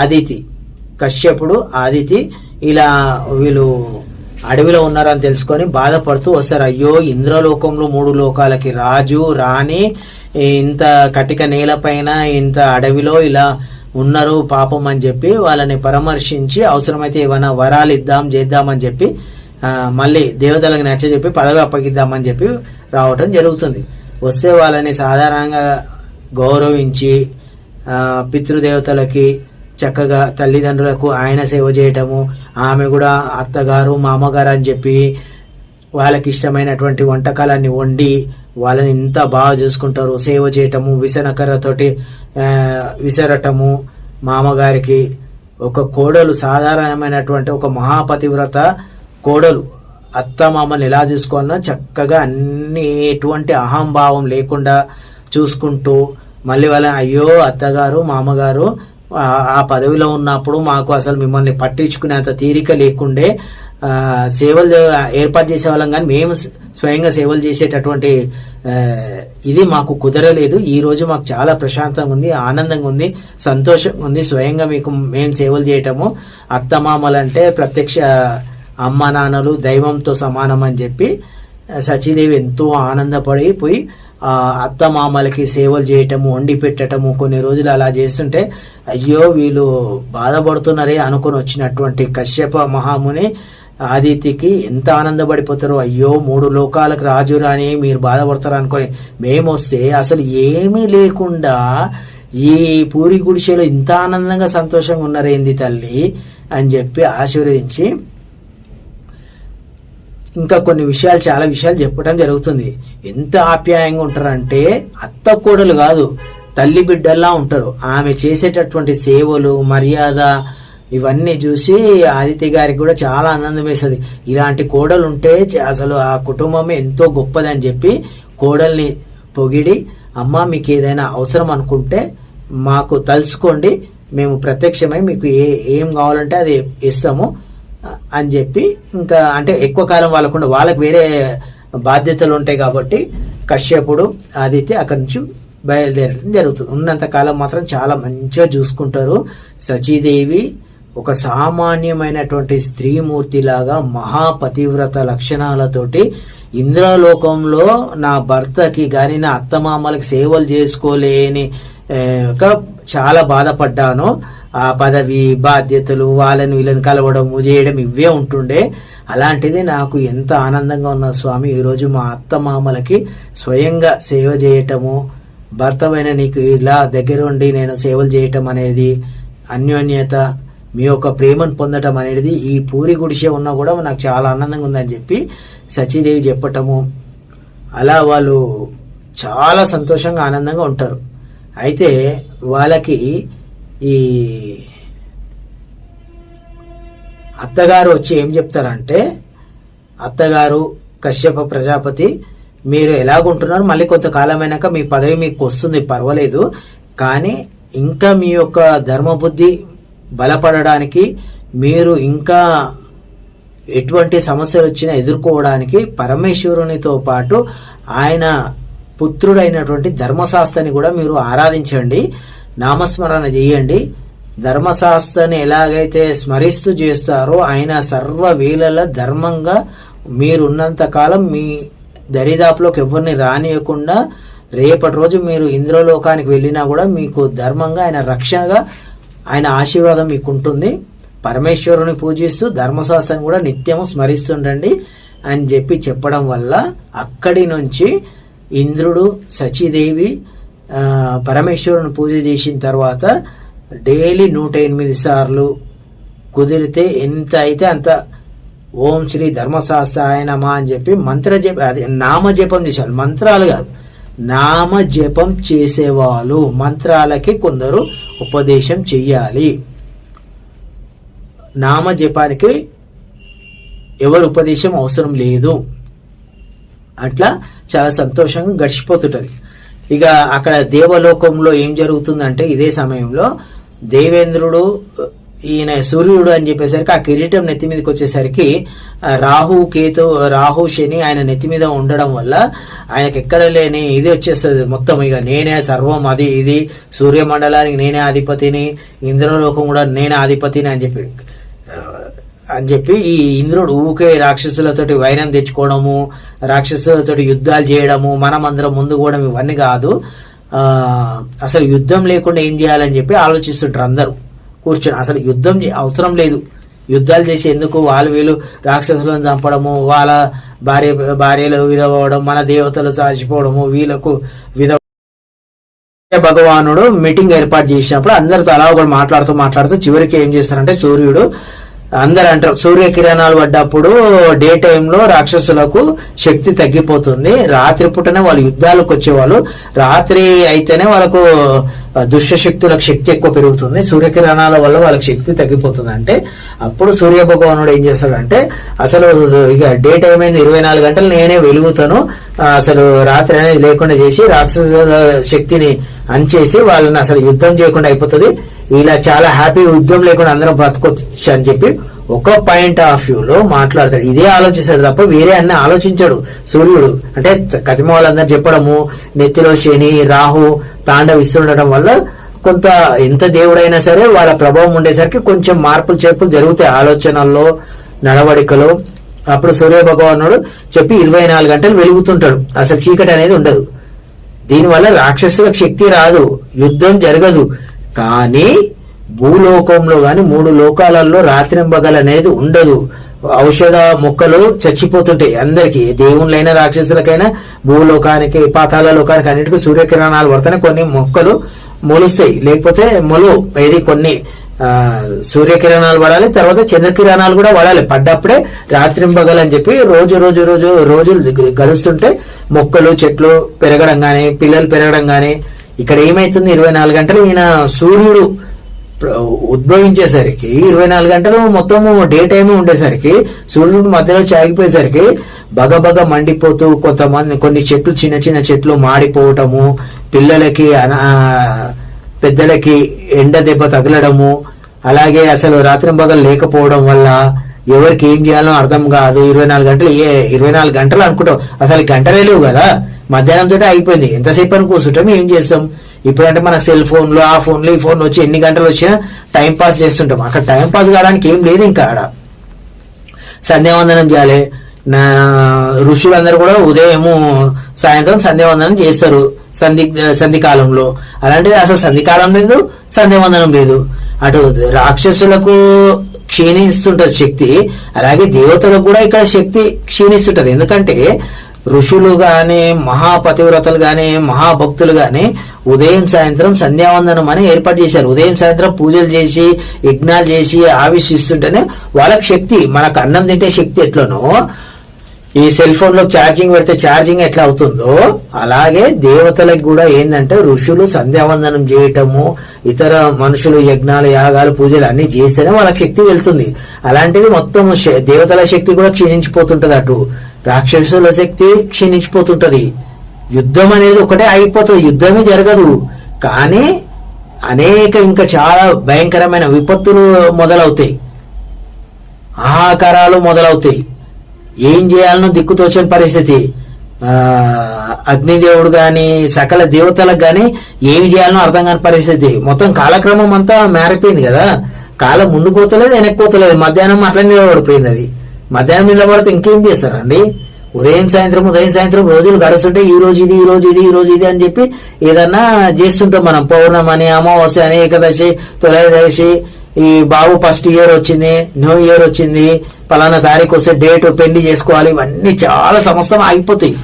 ఆదితి, కశ్యపుడు ఆదితి ఇలా వీళ్ళు అడవిలో ఉన్నారని తెలుసుకొని బాధపడుతూ వస్తారు. అయ్యో ఇంద్రలోకంలో 3 లోకాలకి రాజు రాణి ఇంత కటిక నేలపైన ఇంత అడవిలో ఇలా ఉన్నారు పాపం అని చెప్పి వాళ్ళని పరామర్శించి అవసరమైతే ఏమైనా వరాలు చేద్దామని చెప్పి మళ్ళీ దేవతలకు నచ్చ చెప్పి పదవి అప్పగిద్దామని చెప్పి రావటం జరుగుతుంది. వస్తే వాళ్ళని సాధారణంగా గౌరవించి పితృదేవతలకి చక్కగా తల్లిదండ్రులకు ఆయన సేవ చేయటము, ఆమె కూడా అత్తగారు మామగారు అని చెప్పి వాళ్ళకి ఇష్టమైనటువంటి వంటకాలన్నీ వండి వాళ్ళని ఇంత బాగా చూసుకుంటారు. సేవ చేయటము, విసనకర్రతోటి విసరటము. మామగారికి ఒక కోడలు సాధారణమైనటువంటి ఒక మహాపతివ్రత కోడలు అత్త మామని ఎలా చూసుకున్నా చక్కగా అన్ని ఎటువంటి అహంభావం లేకుండా చూసుకుంటూ మళ్ళీ వాళ్ళ అయ్యో అత్తగారు మామగారు ఆ పదవిలో ఉన్నప్పుడు మాకు అసలు మిమ్మల్ని పట్టించుకునేంత తీరిక లేకుండే, సేవలు ఏర్పాటు చేసేవాళ్ళం కానీ మేము స్వయంగా సేవలు చేసేటటువంటి ఇది మాకు కుదరలేదు. ఈ రోజు మాకు చాలా ప్రశాంతంగా ఉంది, ఆనందంగా ఉంది, సంతోషంగా ఉంది. స్వయంగా మీకు మేము సేవలు చేయటము, అత్తమామలంటే ప్రత్యక్ష అమ్మ నాన్నలు దైవంతో సమానం అని చెప్పి సచీదేవి ఎంతో ఆనందపడిపోయి అత్తమామలకి సేవలు చేయటము, వండి పెట్టటము, కొన్ని రోజులు అలా చేస్తుంటే అయ్యో వీళ్ళు బాధపడుతున్నారే అనుకుని వచ్చినటువంటి కశ్యప మహాముని ఆదిత్యకి ఎంత ఆనందపడిపోతారో, అయ్యో 3 లోకాలకు రాజు రాని మీరు బాధపడతారు అనుకొని మేము వస్తే అసలు ఏమీ లేకుండా ఈ పూరి గుడిసెలో ఇంత ఆనందంగా సంతోషంగా ఉన్నారేంది తల్లి అని చెప్పి ఆశీర్వదించి ఇంకా కొన్ని విషయాలు, చాలా విషయాలు చెప్పడం జరుగుతుంది. ఎంత ఆప్యాయంగా ఉంటారంటే అత్త కోడలు కాదు, తల్లి బిడ్డల్లా ఉంటారు. ఆమె చేసేటటువంటి సేవలు, మర్యాద ఇవన్నీ చూసి ఆదిత్య గారికి కూడా చాలా ఆనందం వేస్తుంది. ఇలాంటి కోడలు ఉంటే అసలు ఆ కుటుంబమే ఎంతో గొప్పదని చెప్పి కోడల్ని పొగిడి, అమ్మ మీకు ఏదైనా అవసరం అనుకుంటే మాకు తలుచుకోండి, మేము ప్రత్యక్షమై మీకు ఏం కావాలంటే అది ఇస్తాము అని చెప్పి, ఇంకా అంటే ఎక్కువ కాలం వాళ్ళకు వేరే బాధ్యతలు ఉంటాయి కాబట్టి కశ్యపుడు ఆదిత్య అక్కడి నుంచి బయలుదేరడం జరుగుతుంది. ఉన్నంత కాలం మాత్రం చాలా మంచిగా చూసుకుంటారు. సచీదేవి ఒక సామాన్యమైనటువంటి స్త్రీమూర్తిలాగా మహాపతివ్రత లక్షణాలతోటి ఇంద్రలోకంలో నా భర్తకి కానీ నా అత్తమామలకి సేవలు చేసుకోలేని చాలా బాధపడ్డాను. ఆ పదవి, బాధ్యతలు, వాళ్ళని వీళ్ళని కలవడము చేయడం ఇవే ఉంటుండే. అలాంటిది నాకు ఎంత ఆనందంగా ఉన్న స్వామి, ఈరోజు మా అత్తమామలకి స్వయంగా సేవ చేయటము, భర్తమైన నీకు ఇలా దగ్గర ఉండి నేను సేవలు చేయటం అనేది, అన్యోన్యత, మీ యొక్క ప్రేమను పొందటం అనేది ఈ పూరి గుడిసె ఉన్నా కూడా నాకు చాలా ఆనందంగా ఉందని చెప్పి సచీదేవి చెప్పటము, అలా వాళ్ళు చాలా సంతోషంగా ఆనందంగా ఉంటారు. అయితే వాళ్ళకి ఈ అత్తగారు వచ్చి ఏం చెప్తారంటే, అత్తగారు కశ్యప ప్రజాపతి మీరు ఎలాగుంటున్నారు, మళ్ళీ కొంతకాలమైనాక మీ పదవి మీకు వస్తుంది, పర్వాలేదు, కానీ ఇంకా మీ యొక్క ధర్మబుద్ధి బలపడడానికి, మీరు ఇంకా ఎటువంటి సమస్యలు వచ్చినా ఎదుర్కోవడానికి పరమేశ్వరునితో పాటు ఆయన పుత్రుడైనటువంటి ధర్మశాస్త్రాన్ని కూడా మీరు ఆరాధించండి, నామస్మరణ చేయండి. ధర్మశాస్త్రాన్ని ఎలాగైతే స్మరిస్తూ చేస్తారో ఆయన సర్వ వేళల ధర్మంగా మీరున్నంత కాలం మీ దరిదాపులోకి ఎవరిని రానియకుండా, రేపటి రోజు మీరు ఇంద్రలోకానికి వెళ్ళినా కూడా మీకు ధర్మంగా ఆయన రక్షణగా ఆయన ఆశీర్వాదం మీకు ఉంటుంది. పరమేశ్వరుని పూజిస్తూ ధర్మశాస్త్రాన్ని కూడా నిత్యము స్మరిస్తుండండి అని చెప్పి చెప్పడం వల్ల అక్కడి నుంచి ఇంద్రుడు, సచీదేవి పరమేశ్వరుని పూజ చేసిన తర్వాత డైలీ 108 సార్లు కుదిరితే ఎంత అయితే అంత ఓం శ్రీ ధర్మశాస్త్రాయ నమః అని చెప్పి అది నామజపం చేసేవాళ్ళు, మంత్రాలు కాదు, నామజపం చేసేవాళ్ళు. మంత్రాలకి కొందరు ఉపదేశం చెయ్యాలి, నామజపానికి ఎవరు ఉపదేశం అవసరం లేదు. అట్లా చాలా సంతోషంగా గడిచిపోతుంటది. ఇక అక్కడ దేవలోకంలో ఏం జరుగుతుందంటే, ఇదే సమయంలో దేవేంద్రుడు, ఈయన సూర్యుడు అని చెప్పేసరికి ఆ కిరీటం నెత్తి మీదకి వచ్చేసరికి రాహు శని ఆయన నెత్తి మీద ఉండడం వల్ల ఆయనకి ఎక్కడ లేని ఇది వచ్చేస్తుంది మొత్తం. ఇక నేనే సర్వం, అది ఇది సూర్యమండలానికి నేనే అధిపతిని, ఇంద్రలోకం కూడా నేనే అధిపతిని అని చెప్పి ఈ ఇంద్రుడు ఊకే రాక్షసులతోటి వైరం తెచ్చుకోవడము, రాక్షసులతోటి యుద్ధాలు చేయడము, మనమందరం ముందు కూడా ఇవన్నీ కాదు, అసలు యుద్ధం లేకుండా ఏం చేయాలని చెప్పి ఆలోచిస్తుంటారు అందరూ కూర్చొని. అసలు యుద్ధం అవసరం లేదు, యుద్ధాలు చేసి ఎందుకు, వీళ్ళు రాక్షసులను చంపడము, వాళ్ళ భార్యలు విధవడం, మన దేవతలు సాచిపోవడము, వీళ్ళకు భగవానుడు మీటింగ్ ఏర్పాటు చేసినప్పుడు అందరితో అలా ఒకటి మాట్లాడుతూ చివరికి ఏం చేస్తారంటే, సూర్యుడు అందరు అంటారు సూర్యకిరణాలు పడ్డప్పుడు డే టైంలో రాక్షసులకు శక్తి తగ్గిపోతుంది, రాత్రి పూటనే వాళ్ళు యుద్ధాలకు వచ్చేవాళ్ళు, రాత్రి అయితేనే వాళ్ళకు దుష్ట శక్తులకు శక్తి ఎక్కువ పెరుగుతుంది, సూర్యకిరణాల వల్ల వాళ్ళకి శక్తి తగ్గిపోతుంది. అంటే అప్పుడు సూర్య భగవానుడు ఏం చేస్తాడంటే, అసలు ఇక డే టైం అయింది, 24 గంటలు నేనే వెలుగుతాను, అసలు రాత్రి అనేది లేకుండా చేసి రాక్షసుల శక్తిని అంచేసి వాళ్ళని అసలు యుద్ధం చేయకుండా అయిపోతుంది, ఇలా చాలా హ్యాపీ, యుద్ధం లేకుండా అందరం బ్రతకొచ్చు అని చెప్పి ఒక పాయింట్ ఆఫ్ వ్యూలో మాట్లాడతాడు. ఇదే ఆలోచిస్తాడు తప్ప వేరే అన్ని ఆలోచించాడు సూర్యుడు. అంటే కతిమ వాళ్ళందరూ చెప్పడము, నెత్తిలో శని రాహు తాండవిస్తుండటం వల్ల కొంత ఎంత దేవుడైనా సరే వాళ్ళ ప్రభావం ఉండేసరికి కొంచెం మార్పులు చేర్పులు జరుగుతాయి ఆలోచనల్లో, నడవడికలో. అప్పుడు సూర్య భగవానుడు చెప్పి 24 గంటలు వెలుగుతుంటాడు, అసలు చీకటి అనేది ఉండదు. దీనివల్ల రాక్షసులకు శక్తి రాదు, యుద్ధం జరగదు. కానీ భూలోకంలో గాని 3 లోకాలలో రాత్రింబగలు అనేది ఉండదు. ఔషధ మొక్కలు చచ్చిపోతుంటాయి అందరికి, దేవుళ్ళైనా రాక్షసులకైనా, భూలోకానికి పాతాళ లోకానికి అన్నిటికీ సూర్యకిరణాలు పడుతున్నాయి, కొన్ని మొక్కలు మొలుస్తాయి, లేకపోతే ఏది కొన్ని సూర్యకిరణాలు పడాలి, తర్వాత చంద్రకిరణాలు కూడా పడాలి. పడ్డప్పుడే రాత్రింబగలు అని చెప్పి రోజులు గడుస్తుంటే మొక్కలు చెట్లు పెరగడం గానీ, పిల్లలు పెరగడం గానీ. ఇక్కడ ఏమైతుంది, 24 గంటలు ఈయన సూర్యుడు ఉద్భవించేసరికి 24 గంటలు మొత్తము డే టైమ్ ఉండేసరికి సూర్యుడు మధ్యలో చాగిపోయేసరికి బగబగ మండిపోతూ కొన్ని చెట్లు చిన్న చెట్లు మాడిపోవటము, పిల్లలకి పెద్దలకి ఎండ దెబ్బ తగలడము, అలాగే అసలు రాత్రింబగలు లేకపోవడం వల్ల ఎవరికి ఏం చేయాలో అర్థం కాదు. 24 గంటలు 24 గంటలు అనుకుంటాం, అసలు గంటలే లేవు కదా, మధ్యాహ్నం తోటే అయిపోయింది. ఎంతసేపు అని కూర్చుంటాం, ఏం చేస్తాం. ఇప్పుడంటే మనకు సెల్ ఫోన్లు, ఆ ఫోన్లు, ఈ ఫోన్లు వచ్చి ఎన్ని గంటలు వచ్చినా టైం పాస్ చేస్తుంటాం. అక్కడ టైం పాస్ కావడానికి ఏం లేదు. ఇంకా ఆడ సంధ్యావందనం చేయాలి. ఋషులందరూ కూడా ఉదయము సాయంత్రం సంధ్యావందనం చేస్తారు సంధికాలంలో. అలాంటిది అసలు సంధికాలం లేదు, సంధ్యావందనం లేదు. అటు రాక్షసులకు క్షీణిస్తుంటది శక్తి, అలాగే దేవతలకు కూడా ఇక్కడ శక్తి క్షీణిస్తుంటది. ఎందుకంటే ఋషులు గాని, మహాపతివ్రతలు గాని, మహాభక్తులు గాని ఉదయం సాయంత్రం సంధ్యావందనం అని ఏర్పాటు చేశారు. ఉదయం సాయంత్రం పూజలు చేసి యజ్ఞాలు చేసి ఆవిష్టిస్తుంటేనే వాళ్ళకి శక్తి. మనకు అన్నం తింటే శక్తి ఎట్లనో ఈ సెల్ ఫోన్ లో ఛార్జింగ్ పెడితే ఛార్జింగ్ ఎట్లా అవుతుందో, అలాగే దేవతలకు కూడా ఏంటంటే ఋషులు సంధ్యావందనం చేయటము, ఇతర మనుషులు యజ్ఞాలు యాగాలు పూజలు అన్ని చేస్తేనే వాళ్ళకి శక్తి వెళ్తుంది. అలాంటిది మొత్తం దేవతల శక్తి కూడా క్షీణించిపోతుంటది, అటు రాక్షసుల శక్తి క్షీణించిపోతుంటది. యుద్ధం అనేది ఒకటే అయిపోతుంది, యుద్ధమే జరగదు. కానీ అనేక ఇంకా చాలా భయంకరమైన విపత్తులు మొదలవుతాయి, ఆహాకారాలు మొదలవుతాయి. ఏం చేయాలనో దిక్కుతోచని పరిస్థితి. అగ్నిదేవుడు గాని, సకల దేవతలకు గాని ఏమి చేయాలనో అర్థం కాని పరిస్థితి. మొత్తం కాలక్రమం అంతా మారిపోయింది కదా, కాలం ముందుకు పోతలేదు, వెనక్కి పోతలేదు. మధ్యాహ్నం అట్లా నిలబడిపోయింది. అది మధ్యాహ్నం నిలబడితే ఇంకేం చేస్తారండి. ఉదయం సాయంత్రం రోజులు గడుస్తుంటే ఈ రోజు ఇది అని చెప్పి ఏదన్నా చేస్తుంటాం మనం. పౌర్ణమని, అమావాస్య అని, ఏకాదశి, తులదశి, ఈ బాబు ఫస్ట్ ఇయర్ వచ్చింది, న్యూ ఇయర్ వచ్చింది, పలానా తారీఖు వస్తే డేట్, పెళ్లి చేసుకోవాలి, ఇవన్నీ చాలా సంవత్సరం ఆగిపోతాయి.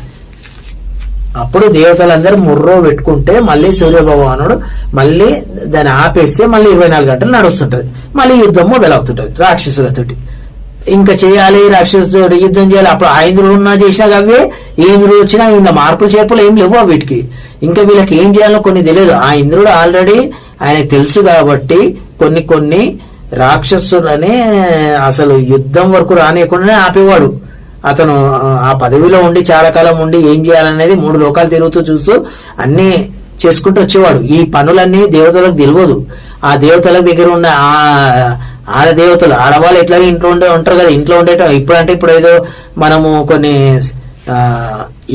అప్పుడు దేవతలందరూ ముర్రో పెట్టుకుంటే మళ్ళీ సూర్యభగవానుడు మళ్ళీ దాన్ని ఆపేస్తే మళ్ళీ 24 గంటలు నడుస్తుంటది. మళ్ళీ యుద్ధం మొదలవుతుంటది రాక్షసులతోటి. ఇంకా చేయాలి, రాక్షసులతో యుద్ధం చేయాలి. అప్పుడు ఆ ఇంద్రుడు ఉన్నా చేసినా అవే, ఏ ఇంద్రుడు వచ్చినా ఇంకా మార్పులు చేర్పులు ఏం లేవు వీటికి. ఇంకా వీళ్ళకి ఏం చేయాలో కొన్ని తెలియదు. ఆ ఇంద్రుడు ఆల్రెడీ ఆయనకు తెలుసు కాబట్టి కొన్ని రాక్షసులనే అసలు యుద్ధం వరకు రానియకుండానే ఆపేవాడు. అతను ఆ పదవిలో ఉండి చాలా కాలం ఉండి ఏం చేయాలనేది 3 లోకాలు తిరుగుతూ చూస్తూ అన్ని చేసుకుంటూ వచ్చేవాడు. ఈ పనులన్నీ దేవతలకు తెలియదు. ఆ దేవతల దగ్గర ఉన్న ఆడదేవతలు, ఆడవాళ్ళు ఎట్లా ఇంట్లో ఉంటారు కదా, ఇంట్లో ఉండేట. ఇప్పుడు ఏదో మనము కొన్ని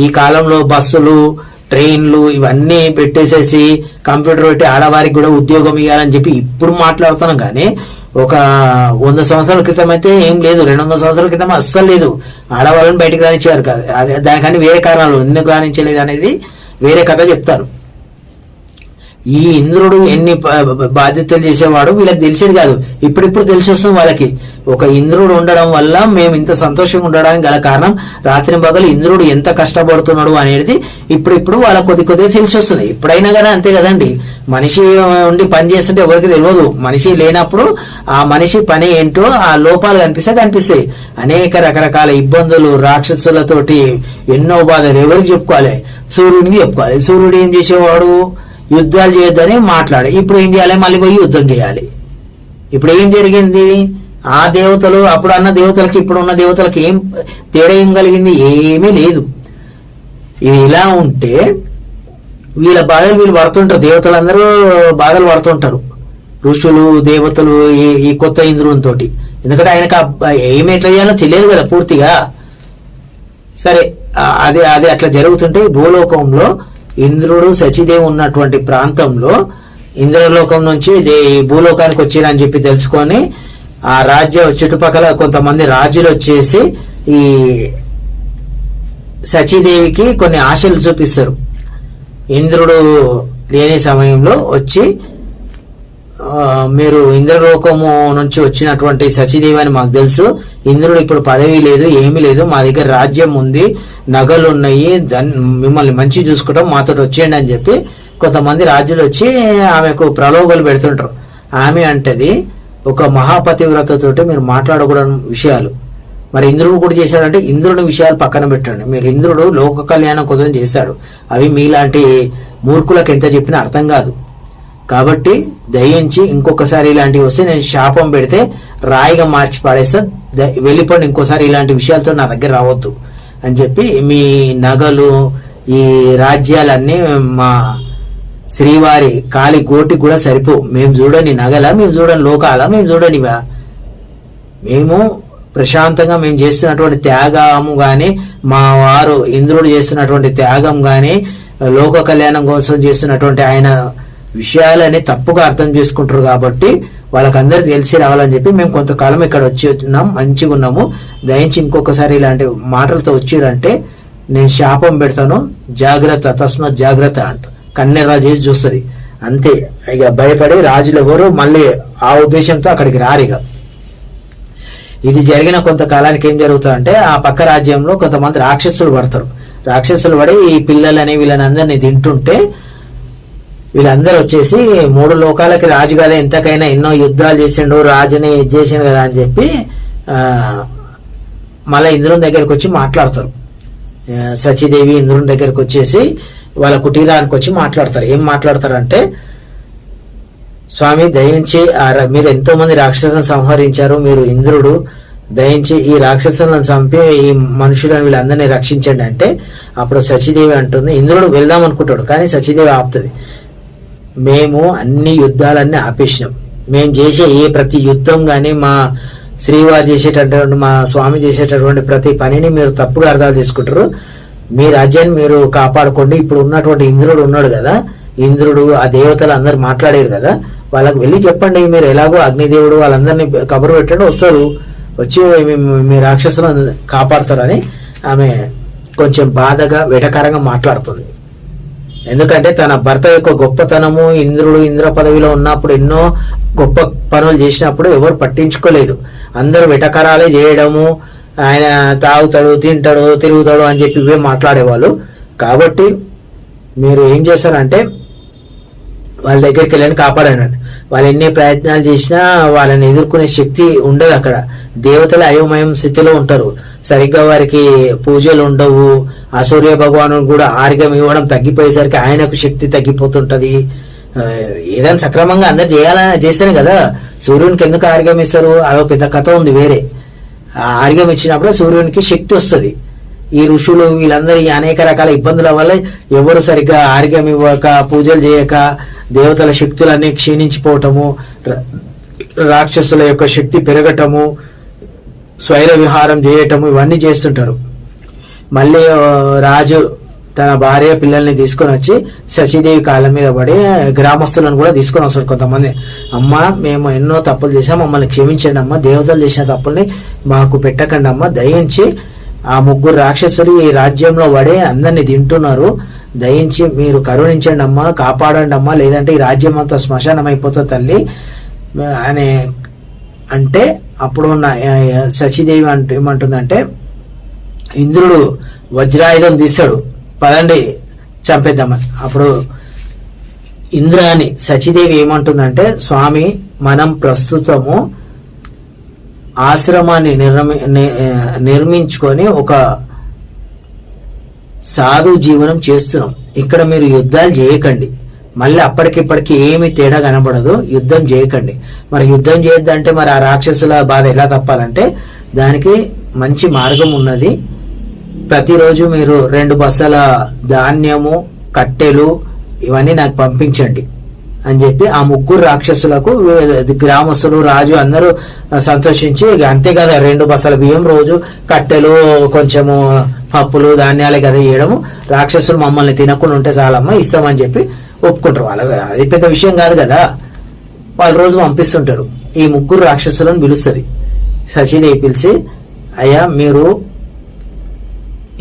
ఈ కాలంలో బస్సులు, ట్రైన్లు ఇవన్నీ పెట్టేసేసి కంప్యూటర్ పెట్టి ఆడవారికి కూడా ఉద్యోగం ఇవ్వాలని చెప్పి ఇప్పుడు మాట్లాడుతున్నాం. కానీ ఒక 100 సంవత్సరాల క్రితం అయితే ఏం లేదు, 200 సంవత్సరాల క్రితం అస్సలు లేదు. ఆడవాళ్ళని బయటకు రానిచ్చేవారు కాదు. దానికని వేరే కారణాలు ఎందుకు రానించలేదు అనేది వేరే కథ చెప్తాను. ఈ ఇంద్రుడు ఎన్ని బాధ్యతలు చేసేవాడు వీళ్ళకి తెలిసేది కాదు. ఇప్పుడు తెలిసి వస్తుంది వాళ్ళకి. ఒక ఇంద్రుడు ఉండడం వల్ల మేము ఇంత సంతోషంగా ఉండడానికి గల కారణం రాత్రింబగలు ఇంద్రుడు ఎంత కష్టపడుతున్నాడు అనేది ఇప్పుడు వాళ్ళకి కొద్దిగా తెలిసి వస్తుంది. ఎప్పుడైనా కానీ అంతే కదండి, మనిషి ఉండి పని చేస్తుంటే ఎవరికి తెలియదు. మనిషి లేనప్పుడు ఆ మనిషి పని ఏంటో ఆ లోపాలు కనిపిస్తాయి. అనేక రకరకాల ఇబ్బందులు, రాక్షసులతోటి ఎన్నో బాధలు ఎవరికి చెప్పుకోవాలి? సూర్యుడికి చెప్పుకోవాలి. సూర్యుడు ఏం చేసేవాడు? యుద్ధాలు చేయొద్దని మాట్లాడు. ఇప్పుడు ఏం చేయాలి? మళ్ళీ పోయి యుద్ధం చేయాలి. ఇప్పుడు ఏం జరిగింది? ఆ దేవతలు అప్పుడు అన్న దేవతలకి ఇప్పుడు ఉన్న దేవతలకి ఏం తేడా ఏం కలిగింది? ఏమీ లేదు. ఇది ఇలా ఉంటే వీళ్ళ బాధలు వీళ్ళు పడుతుంటారు. దేవతలందరూ బాధలు పడుతుంటారు, ఋషులు, దేవతలు, ఈ కొత్త ఇంద్రునితో. ఎందుకంటే ఆయనకు ఏమి ఎట్లా చేయాలో తెలియదు కదా పూర్తిగా. సరే, అదే అట్లా జరుగుతుంటే భూలోకంలో ఇంద్రుడు సచిదేవి ఉన్నటువంటి ప్రాంతంలో ఇంద్రలోకం నుంచి భూలోకానికి వచ్చిరని చెప్పి తెలుసుకొని ఆ రాజ్య చుట్టుపక్కల కొంతమంది రాజులు వచ్చేసి ఈ సచీదేవికి కొన్ని ఆశలు చూపిస్తారు. ఇంద్రుడు లేని సమయంలో వచ్చి మీరు ఇంద్రలోకము నుంచి వచ్చినటువంటి సచీదేవి అని మాకు తెలుసు. ఇంద్రుడు ఇప్పుడు పదవి లేదు, ఏమీ లేదు, మా దగ్గర రాజ్యం ఉంది, నగలు ఉన్నాయి, మిమ్మల్ని మంచి చూసుకుంటాం, మాతో వచ్చేయండి అని చెప్పి కొంతమంది రాజులు వచ్చి ఆమెకు ప్రలోభాలు పెడుతుంటారు. ఆమె అంటది, ఒక మహాపతివ్రతతోటి మీరు మాట్లాడకూడని విషయాలు. మరి ఇంద్రుడు కూడా చేశాడంటే ఇంద్రుడి విషయాలు పక్కన పెట్టండి. మీరు ఇంద్రుడు లోక కళ్యాణం కోసం చేశాడు, అవి మీలాంటి మూర్ఖులకు ఎంత చెప్పినా అర్థం కాదు. కాబట్టి దయించి ఇంకొకసారి ఇలాంటివి వస్తే నేను శాపం పెడితే రాయిగా మార్చి పాడేస్తా, వెళ్ళిపోండి, ఇంకోసారి ఇలాంటి విషయాలతో నా దగ్గర రావద్దు అని చెప్పి మీ నగలు ఈ రాజ్యాలన్నీ మా శ్రీవారి కాలి గోటికి కూడా సరిపో. మేము చూడని నగల, మేము చూడని లోకాల, మేము చూడనివా, మేము ప్రశాంతంగా మేము చేస్తున్నటువంటి త్యాగము గాని, మా వారు ఇంద్రుడు చేస్తున్నటువంటి త్యాగం గాని, లోక కళ్యాణం కోసం చేస్తున్నటువంటి ఆయన విషయాలని తప్పుగా అర్థం చేసుకుంటారు. కాబట్టి వాళ్ళకందరికి తెలిసి రావాలని చెప్పి మేము కొంతకాలం ఇక్కడ వచ్చి ఉన్నాం, మంచిగా ఉన్నాము, దయించి ఇంకొకసారి ఇలాంటి మాటలతో వచ్చిరంటే నేను శాపం పెడతాను, జాగ్రత్త, తస్మాత్ జాగ్రత్త అంట కన్నెర్ర చేసి చూస్తుంది. అంతే, ఇక భయపడి రాజులు ఎవరు మళ్ళీ ఆ ఉద్దేశంతో అక్కడికి రారిగ. ఇది జరిగిన కొంతకాలానికి ఏం జరుగుతుందంటే ఆ పక్క రాజ్యంలో కొంతమంది రాక్షసులు పడతారు. రాక్షసులు పడి ఈ పిల్లలని వీళ్ళని అందరినీ తింటుంటే వీళ్ళందరూ వచ్చేసి 3 లోకాలకి రాజు కదా, ఎంతకైనా ఎన్నో యుద్ధాలు చేసిండు, రాజుని చేసిండు కదా అని చెప్పి మళ్ళీ ఇంద్రుని దగ్గరికి వచ్చి మాట్లాడతారు. సచీదేవి ఇంద్రుని దగ్గరికి వచ్చేసి వాళ్ళ కుటీరానికి వచ్చి మాట్లాడతారు. ఏం మాట్లాడతారంటే, స్వామి దయించి మీరు ఎంతో మంది రాక్షసులను సంహరించారు, మీరు ఇంద్రుడు, దయించి ఈ రాక్షసులను చంపి ఈ మనుషులను వీళ్ళందరినీ రక్షించండి అంటే అప్పుడు సచీదేవి అంటుంది, ఇంద్రుడు వెళ్దాం అనుకుంటాడు కానీ సచీదేవి ఆపుతుంది. మేము అన్ని యుద్ధాలన్నీ ఆపేసినాం, మేము చేసే ప్రతి యుద్ధం కానీ, మా శ్రీవారు చేసేటటువంటి, మా స్వామి చేసేటటువంటి ప్రతి పనిని మీరు తప్పుగా అర్థాలు చేసుకుంటారు. మీ రాజ్యాన్ని మీరు కాపాడుకోండి. ఇప్పుడు ఉన్నటువంటి ఇంద్రుడు ఉన్నాడు కదా, ఇంద్రుడు ఆ దేవతలు అందరు మాట్లాడారు కదా, వాళ్ళకి వెళ్ళి చెప్పండి, మీరు ఎలాగో అగ్నిదేవుడు వాళ్ళందరినీ కబురు పెట్టండి, వస్తారు, వచ్చి మీ రాక్షసులను కాపాడుతారని ఆమె కొంచెం బాధగా వెటకారంగా మాట్లాడుతుంది. ఎందుకంటే తన భర్త యొక్క గొప్పతనము, ఇంద్రుడు ఇంద్ర పదవిలో ఉన్నప్పుడు ఎన్నో గొప్ప పనులు చేసినప్పుడు ఎవరు పట్టించుకోలేదు, అందరూ వెటకరాలే చేయడము, ఆయన తాగుతాడు, తింటాడు, తిరుగుతాడు అని చెప్పి ఇవే మాట్లాడేవాళ్ళు. కాబట్టి మీరు ఏం చేస్తారంటే వాళ్ళ దగ్గరికి వెళ్ళని కాపాడానండి. వాళ్ళు ఎన్ని ప్రయత్నాలు చేసినా వాళ్ళని ఎదుర్కొనే శక్తి ఉండదు. అక్కడ దేవతలు అయోమయం స్థితిలో ఉంటారు, సరిగ్గా వారికి పూజలు ఉండవు. ఆ సూర్య భగవాను కూడా ఆర్ఘ్యం ఇవ్వడం తగ్గిపోయేసరికి ఆయనకు శక్తి తగ్గిపోతుంటది. ఏదైనా సక్రమంగా అందరు చేయాలని చేస్తేనే కదా, సూర్యునికి ఎందుకు ఆర్ఘ్యం ఇస్తారు, అదో పెద్ద కథ ఉంది వేరే. ఆ ఆర్ఘ్యం ఇచ్చినప్పుడు సూర్యునికి శక్తి వస్తుంది. ఈ ఋషులు వీళ్ళందరూ ఈ అనేక రకాల ఇబ్బందుల వల్ల ఎవరు సరిగ్గా ఆర్ఘ్యం ఇవ్వక, పూజలు చేయక దేవతల శక్తులన్నీ క్షీణించిపోవటము, రాక్షసుల యొక్క శక్తి పెరగటము, స్వైర విహారం చేయటము, ఇవన్నీ చేస్తుంటారు. మళ్ళీ రాజు తన భార్య పిల్లల్ని తీసుకొని వచ్చి సచీదేవి కాళ్ళ మీద పడి గ్రామస్తులను కూడా తీసుకొని వస్తాడు. కొంతమంది, అమ్మ మేము ఎన్నో తప్పులు చేసాం, మమ్మల్ని క్షమించండి అమ్మ, దేవతలు చేసిన తప్పుల్ని మాకు పెట్టకండి అమ్మ, దయించి ఆ 3 రాక్షసులు ఈ రాజ్యంలో పడే అందరినీ తింటున్నారు, దయించి మీరు కరుణించండి అమ్మా, కాపాడండి అమ్మా, లేదంటే ఈ రాజ్యం అంతా శ్మశానం అయిపోతుంది తల్లి అని అంటే అప్పుడు సచీదేవి ఏమంటుందంటే, ఇంద్రుడు వజ్రాయుధం తీస్తాడు, పదండి చంపేద్దామని. అప్పుడు ఇంద్రాని సచీదేవి ఏమంటుందంటే, స్వామి మనం ప్రస్తుతము ఆశ్రమాన్ని నిర్మించుకొని ఒక సాధు జీవనం చేస్తున్నాం, ఇక్కడ మీరు యుద్ధాలు చేయకండి, మళ్ళీ అప్పటికిప్పటికి ఏమి తేడా కనబడదు, యుద్ధం చేయకండి. మరి యుద్ధం చేయొద్దంటే మరి ఆ రాక్షసుల బాధ ఎలా తప్పాలంటే దానికి మంచి మార్గం ఉన్నది. ప్రతిరోజు మీరు 2 బస్తాల ధాన్యము, కట్టెలు ఇవన్నీ నాకు పంపించండి అని చెప్పి ఆ 3 రాక్షసులకు గ్రామస్తులు, రాజు అందరూ సంతోషించి, అంతే కదా 2 బస్తాల బియ్యం, రోజు కట్టెలు, కొంచెము పప్పులు, ధాన్యాలే కదా ఇవ్వడము, రాక్షసులు మమ్మల్ని తినకుండా ఉంటే చాలమ్మా ఇస్తామని చెప్పి ఒప్పుకుంటారు. వాళ్ళ అది పెద్ద విషయం కాదు కదా, వాళ్ళు రోజు పంపిస్తుంటారు. ఈ 3 రాక్షసులను పిలుస్తుంది సచీదేవి. పిలిచి, అయ్యా మీరు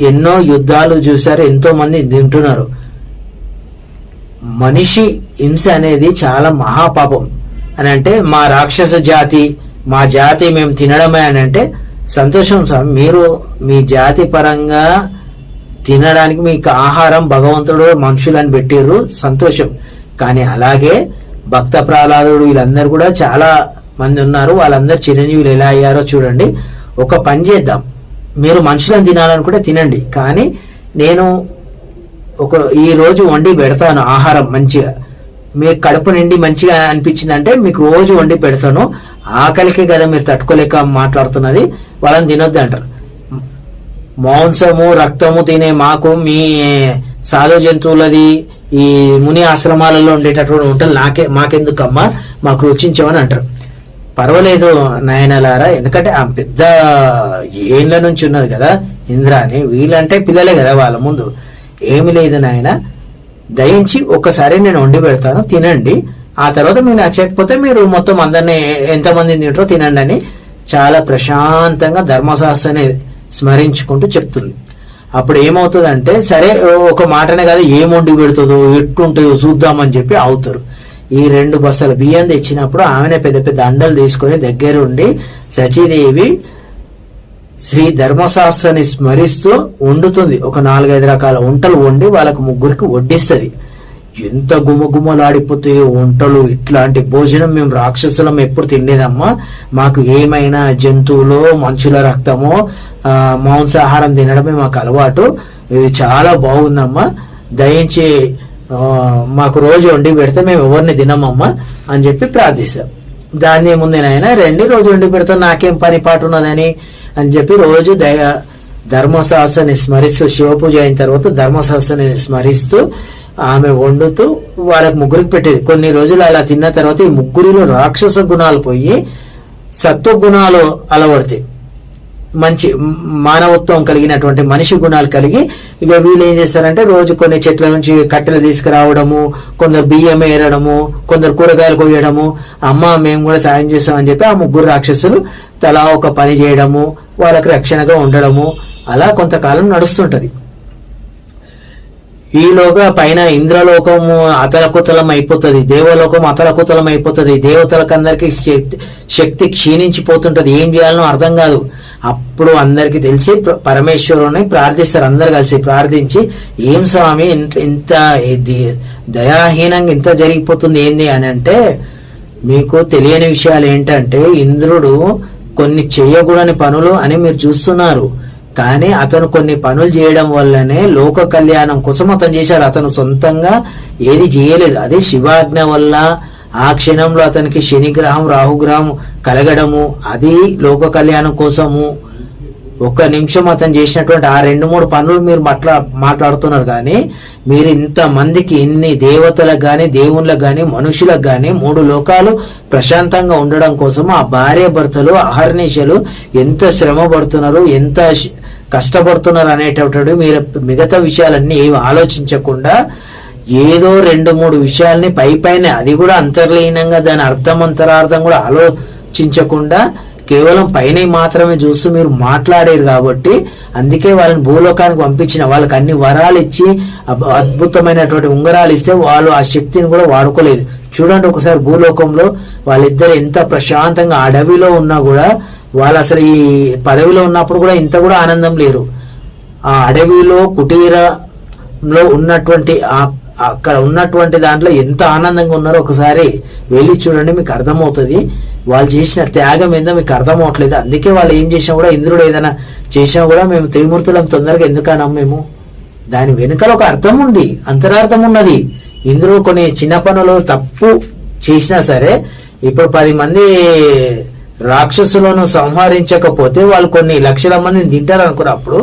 ఎన్నో యుద్ధాలు చూశారు, ఎంతో మంది తింటున్నారు, మనిషి హింస అనేది చాలా మహాపాపం అని అంటే, మా రాక్షస జాతి, మా జాతి మేము తినడమే అని అంటే సంతోషం స్వామి. మీరు మీ జాతి పరంగా తినడానికి మీకు ఆహారం భగవంతుడు మనుషులని పెట్టిర్రు, సంతోషం. కానీ అలాగే భక్త ప్రహ్లాదుడు వీళ్ళందరూ కూడా చాలా మంది ఉన్నారు. వాళ్ళందరూ చిరంజీవులు ఎలా అయ్యారో చూడండి. ఒక పని చేద్దాం, మీరు మనుషులను తినాలనుకుంటే తినండి, కానీ నేను ఈ రోజు వండి పెడతాను ఆహారం మంచిగా, మీకు కడుపు నిండి మంచిగా అనిపించిందంటే మీకు రోజు వండి పెడతాను. ఆకలికే కదా మీరు తట్టుకోలేక మాట్లాడుతున్నది, వాళ్ళని తినొద్దు అంటారు. మాంసము రక్తము తినే మాకు మీ సాధు జంతువులది ఈ ముని ఆశ్రమాలలో ఉండేటటువంటి వంటలు మాకెందుకమ్మా, మాకు రుచించమని అంటారు. పర్వాలేదు నాయనలారా, ఎందుకంటే ఆ పెద్ద ఏళ్ళ నుంచి ఉన్నది కదా ఇంద్రాని, వీళ్ళంటే పిల్లలే కదా వాళ్ళ ముందు. ఏమి లేదు నాయన, దయించి ఒక్కసారి నేను వండి పెడతాను, తినండి. ఆ తర్వాత మీరు నచ్చకపోతే మీరు మొత్తం అందరినీ ఎంతమంది తింటారో తినండి అని చాలా ప్రశాంతంగా ధర్మశాస్త్రాన్ని స్మరించుకుంటూ చెప్తుంది. అప్పుడు ఏమవుతుందంటే, సరే ఒక మాటనే కదా, ఏం వండి పెడుతుందో ఎట్టుంటుందో చూద్దామని చెప్పి అవుతారు. ఈ 2 బస్తాల బియ్యం తెచ్చినప్పుడు ఆమెనే పెద్ద పెద్ద అండలు తీసుకొని దగ్గరుండి సచీదేవి శ్రీ ధర్మశాస్త్రాన్ని స్మరిస్తూ వండుతుంది. ఒక 4-5 రకాల వంటలు వండి వాళ్ళకు ముగ్గురికి వడ్డిస్తుంది. ఎంత గుమగుమలాడిపోతాయో వంటలు. ఇట్లాంటి భోజనం మేము రాక్షసులం ఎప్పుడు తినలేదమ్మా, మాకు ఏమైనా జంతువులో మనుషుల రక్తమో మాంసాహారం తినడమే మాకు అలవాటు, ఇది చాలా బాగుందమ్మా, దయించి మాకు రోజు వండి పెడితే మేము ఎవరిని తినమమ్మా అని చెప్పి ప్రార్థిస్తాం. దాన్ని ఏముందేనైనా రండి రోజు వండి పెడతాం, నాకేం పని పాటు ఉన్నదని అని చెప్పి రోజు ధర్మశాస్త్రాన్ని స్మరిస్తూ, శివపూజ అయిన తర్వాత ధర్మశాస్త్రాన్ని స్మరిస్తూ ఆమె వండుతూ వాళ్ళకి ముగ్గురికి పెట్టేది. కొన్ని రోజులు అలా తిన్న తర్వాత ఈ ముగ్గురిలో రాక్షస గుణాలు పోయి సత్వ గుణాలు అలవడతాయి. మంచి మానవత్వం కలిగినటువంటి మనిషి గుణాలు కలిగి ఇక వీళ్ళు ఏం చేస్తారంటే, రోజు కొన్ని చెట్ల నుంచి కట్టెలు తీసుకురావడము, కొందరు బియ్యం ఏరడము, కొందరు కూరగాయలు కొయ్యడము, అమ్మ మేము కూడా సాయం చేస్తామని చెప్పి ఆ ముగ్గురు రాక్షసులు తలా ఒక పని చేయడము, వాళ్ళకి రక్షణగా ఉండడము, అలా కొంతకాలం నడుస్తుంటది. ఈలోగా పైన ఇంద్రలోకము అతలకుతలం అయిపోతుంది, దేవలోకం అతలకుతలం అయిపోతుంది, దేవతలకందరికి శక్తి క్షీణించిపోతుంటది, ఏం చేయాలనో అర్థం కాదు. అప్పుడు అందరికి తెలిసి పరమేశ్వరుని ప్రార్థిస్తారు. అందరు కలిసి ప్రార్థించి, ఏం స్వామి ఇంత దయాహీనంగా ఇంత జరిగిపోతుంది ఏంది అని అంటే, మీకు తెలియని విషయాలు ఏంటంటే, ఇంద్రుడు కొన్ని చేయకూడని పనులు అని మీరు చూస్తున్నారు, కానీ అతను కొన్ని పనులు చేయడం వల్లనే లోక కళ్యాణం కోసం అతను చేశాడు. అతను సొంతంగా ఏది చేయలేదు, అదే శివాజ్ఞ వల్ల ఆ క్షణంలో అతనికి శనిగ్రహం రాహుగ్రహం కలగడము, అది లోక కళ్యాణం కోసము. ఒక్క నిమిషం అతను చేసినటువంటి ఆ 2-3 పనులు మీరు మాట్లాడుతున్నారు. కానీ మీరు ఇంతమందికి, ఇన్ని దేవతలకు గాని దేవుళ్ళకు గాని మనుషులకు గాని 3 లోకాలు ప్రశాంతంగా ఉండడం కోసం ఆ భార్య భర్తలు అహర్నిశలు ఎంత శ్రమ పడుతున్నారు, ఎంత కష్టపడుతున్నారు అనేటటువంటి మీరు మిగతా విషయాలన్నీ ఏమి ఆలోచించకుండా ఏదో 2-3 విషయాల్ని పైన, అది కూడా అంతర్లీనంగా దాని అంతరార్థం కూడా ఆలోచించకుండా కేవలం పైన మాత్రమే చూస్తూ మీరు మాట్లాడారు. కాబట్టి అందుకే వాళ్ళని భూలోకానికి పంపించిన, వాళ్ళకి అన్ని వరాలు ఇచ్చి అద్భుతమైనటువంటి ఉంగరాలు ఇస్తే వాళ్ళు ఆ శక్తిని కూడా వాడుకోలేదు. చూడండి ఒకసారి భూలోకంలో వాళ్ళిద్దరు ఎంత ప్రశాంతంగా అడవిలో ఉన్నా కూడా, వాళ్ళు అసలు ఈ పదవిలో ఉన్నప్పుడు కూడా ఇంత కూడా ఆనందం లేరు. ఆ అడవిలో కుటీరంలో ఉన్నటువంటి అక్కడ ఉన్నటువంటి దాంట్లో ఎంత ఆనందంగా ఉన్నారో ఒకసారి వెళ్ళి చూడండి, మీకు అర్థమవుతుంది. వాళ్ళు చేసిన త్యాగం ఏందో మీకు అర్థమవట్లేదు. అందుకే వాళ్ళు ఏం చేసినా కూడా, ఇంద్రుడు ఏదైనా చేసినా కూడా మేము త్రిమూర్తులం తొందరగా ఎందుకన్నాం మేము, దాని వెనుకల ఒక అర్థం ఉంది, అంతరార్థం ఉన్నది. ఇంద్రుడు కొన్ని చిన్న పనులు తప్పు చేసినా సరే, ఇప్పుడు 10 మంది రాక్షసులను సంహరించకపోతే వాళ్ళు కొన్ని లక్షల మందిని తింటారు అనుకున్నప్పుడు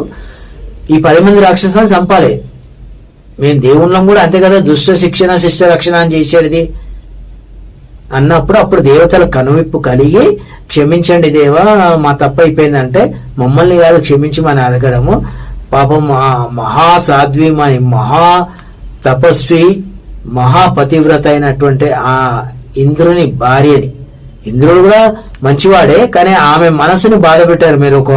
ఈ 10 మంది రాక్షసులను చంపాలి. మేము దేవుళ్ళం కూడా అంతే కదా, దుష్ట శిక్షణ శిష్ట రక్షణ అని చేసేది అన్నప్పుడు అప్పుడు దేవతల కనువిప్పు కలిగి, క్షమించండి దేవా మా తప్పు అయిపోయిందంటే, మమ్మల్ని కాదు క్షమించమని అడగడము. పాపం మహాసాధ్వీమని, మహా తపస్వి, మహాపతివ్రత అయినటువంటి ఆ ఇంద్రుని భార్యని, ఇంద్రుడు కూడా మంచివాడే కానీ ఆమె మనసుని బాధ పెట్టారు మీరు. ఒక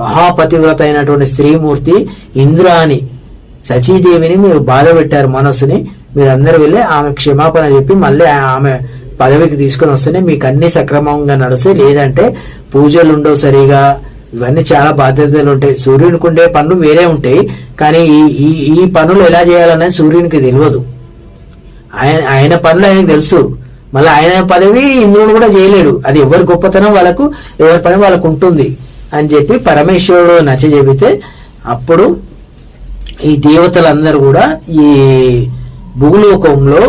మహాపతివ్రత అయినటువంటి స్త్రీమూర్తి ఇంద్రాని, సచీదేవిని మీరు బాధ పెట్టారు మనసుని. మీరందరూ వెళ్ళి ఆమె క్షమాపణ చెప్పి మళ్ళీ ఆమె పదవికి తీసుకొని వస్తేనే మీకు అన్ని సక్రమంగా నడుస్తాయి, లేదంటే పూజలు ఉండవు సరిగా, ఇవన్నీ చాలా బాధ్యతలు ఉంటాయి. సూర్యునికి ఉండే పనులు వేరే ఉంటాయి, కానీ ఈ ఈ పనులు ఎలా చేయాలనేది సూర్యునికి తెలియదు. ఆయన పనులు ఆయనకు తెలుసు. మళ్ళీ ఆయన పదవి ఇంద్రుడు కూడా చేయలేడు. అది ఎవరి గొప్పతనం వాళ్ళకు, ఎవరి పని వాళ్ళకు ఉంటుంది అని చెప్పి పరమేశ్వరుడు నచ్చజెబితే అప్పుడు ఈ దేవతలందరూ కూడా ఈ భూలోకంలో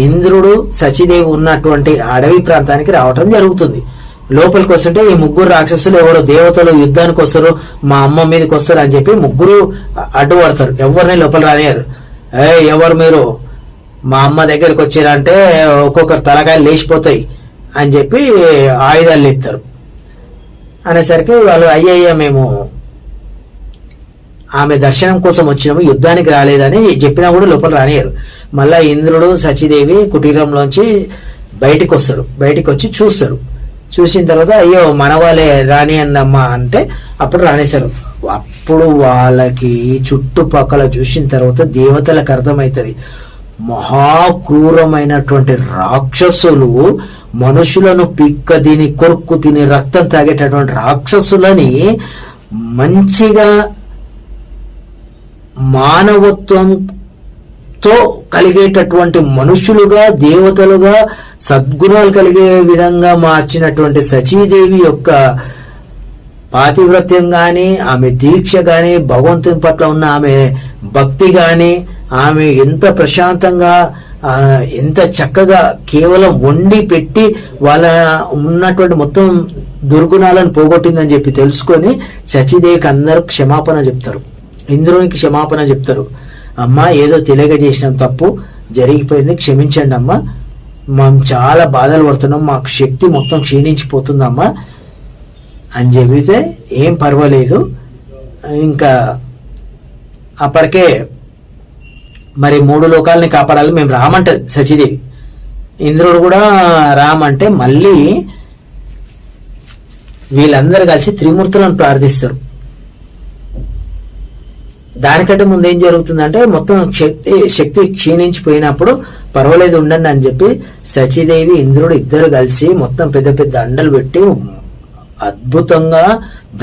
ఇంద్రుడు సచిదేవి ఉన్నటువంటి అడవి ప్రాంతానికి రావటం జరుగుతుంది. లోపలికి వస్తుంటే ఈ ముగ్గురు రాక్షసులు ఎవరో దేవతలు యుద్ధానికి వస్తారు, మా అమ్మ మీదకి వస్తారు అని చెప్పి ముగ్గురు అడ్డుపడతారు. ఎవరిని లోపల రానియారు. ఎవరు మీరు మా అమ్మ దగ్గరికి వచ్చారంటే ఒక్కొక్కరు తలకాయలు లేచిపోతాయి అని చెప్పి ఆయుధాలు ఎత్తారు. అనేసరికి వాళ్ళు అయ్యయ్య మేము ఆమె దర్శనం కోసం వచ్చినాము, యుద్ధానికి రాలేదని చెప్పినా కూడా లోపల రానియారు. మళ్ళా ఇంద్రుడు సచిదేవి కుటీరంలోంచి బయటికి వస్తారు. బయటికి వచ్చి చూస్తారు. చూసిన తర్వాత అయ్యో మన వాళ్ళే రాని అన్నమ్మా అంటే అప్పుడు రానేశారు. అప్పుడు వాళ్ళకి చుట్టుపక్కల చూసిన తర్వాత దేవతలకు అర్థమవుతుంది, మహాక్రూరమైనటువంటి రాక్షసులు మనుషులను పిక్క తిని కొరుక్కు తిని రక్తం తాగేటటువంటి రాక్షసులని మంచిగా మానవత్వంతో కలిగేటటువంటి మనుషులుగా దేవతలుగా సద్గుణాలు కలిగే విధంగా మార్చినటువంటి సచీదేవి యొక్క పాతివ్రత్యం గాని, ఆమె దీక్ష గాని, భగవంతుని పట్ల ఉన్న ఆమె భక్తి గాని, ఆమె ఎంత ప్రశాంతంగా ఎంత చక్కగా కేవలం వండి పెట్టి వాళ్ళ ఉన్నటువంటి మొత్తం దుర్గుణాలను పోగొట్టిందని చెప్పి తెలుసుకొని సచీదేవికి అందరూ క్షమాపణ చెప్తారు. ఇంద్రునికి క్షమాపణ చెప్తారు. అమ్మ ఏదో తెలియక చేసినాం, తప్పు జరిగిపోయింది, క్షమించండి అమ్మ, మేము చాలా బాధలు పడుతున్నాం, మాకు శక్తి మొత్తం క్షీణించిపోతుందమ్మా అని చెబితే ఏం పర్వాలేదు. ఇంకా అప్పటికే మరి 3 లోకాలని కాపాడాలి మేము రామంటది సచీదేవి. ఇంద్రుడు కూడా రామంటే మళ్ళీ వీళ్ళందరూ కలిసి త్రిమూర్తులను ప్రార్థిస్తారు. దానికంటే ముందు ఏం జరుగుతుందంటే మొత్తం శక్తి క్షీణించిపోయినప్పుడు పర్వాలేదు ఉండండి అని చెప్పి సచీదేవి ఇంద్రుడు ఇద్దరు కలిసి మొత్తం పెద్ద పెద్ద అండలు పెట్టి అద్భుతంగా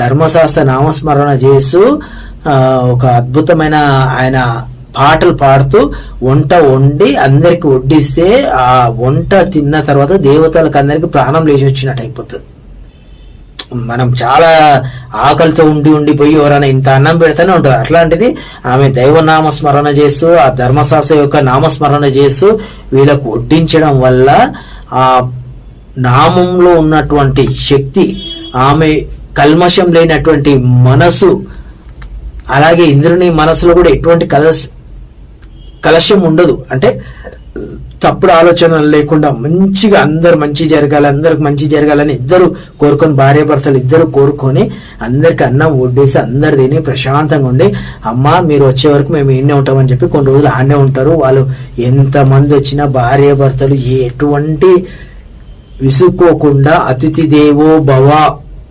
ధర్మశాస్త్ర నామస్మరణ చేస్తూ ఒక అద్భుతమైన ఆయన పాటలు పాడుతూ వంట వండి అందరికి వడ్డిస్తే ఆ వంట తిన్న తర్వాత దేవతలకు అందరికి ప్రాణం లేచి వచ్చినట్టు అయిపోతుంది. మనం చాలా ఆకలితో ఉండిపోయి ఎవరైనా ఇంత అన్నం పెడితేనే ఉంటుంది. అట్లాంటిది ఆమె దైవనామ స్మరణ చేస్తూ ఆ ధర్మశాస్త్ర యొక్క నామస్మరణ చేస్తూ వీళ్ళకు వడ్డించడం వల్ల ఆ నామంలో ఉన్నటువంటి శక్తి, ఆమె కల్మషం లేనటువంటి మనసు, అలాగే ఇంద్రుని మనసులో కూడా ఎటువంటి కలశం ఉండదు. అంటే తప్పుడు ఆలోచనలు లేకుండా మంచిగా అందరు మంచి జరగాలి, అందరికి మంచి జరగాలని ఇద్దరు కోరుకొని, భార్యాభర్తలు ఇద్దరు కోరుకొని అందరికి అన్నం వడ్డేసి అందరు తిని ప్రశాంతంగా ఉండి, అమ్మ మీరు వచ్చే వరకు మేము ఈయనే ఉంటామని చెప్పి కొన్ని రోజులు ఆడనే ఉంటారు. వాళ్ళు ఎంతమంది వచ్చినా భార్యాభర్తలు ఎటువంటి విసుక్కోకుండా అతిథి దేవో భవ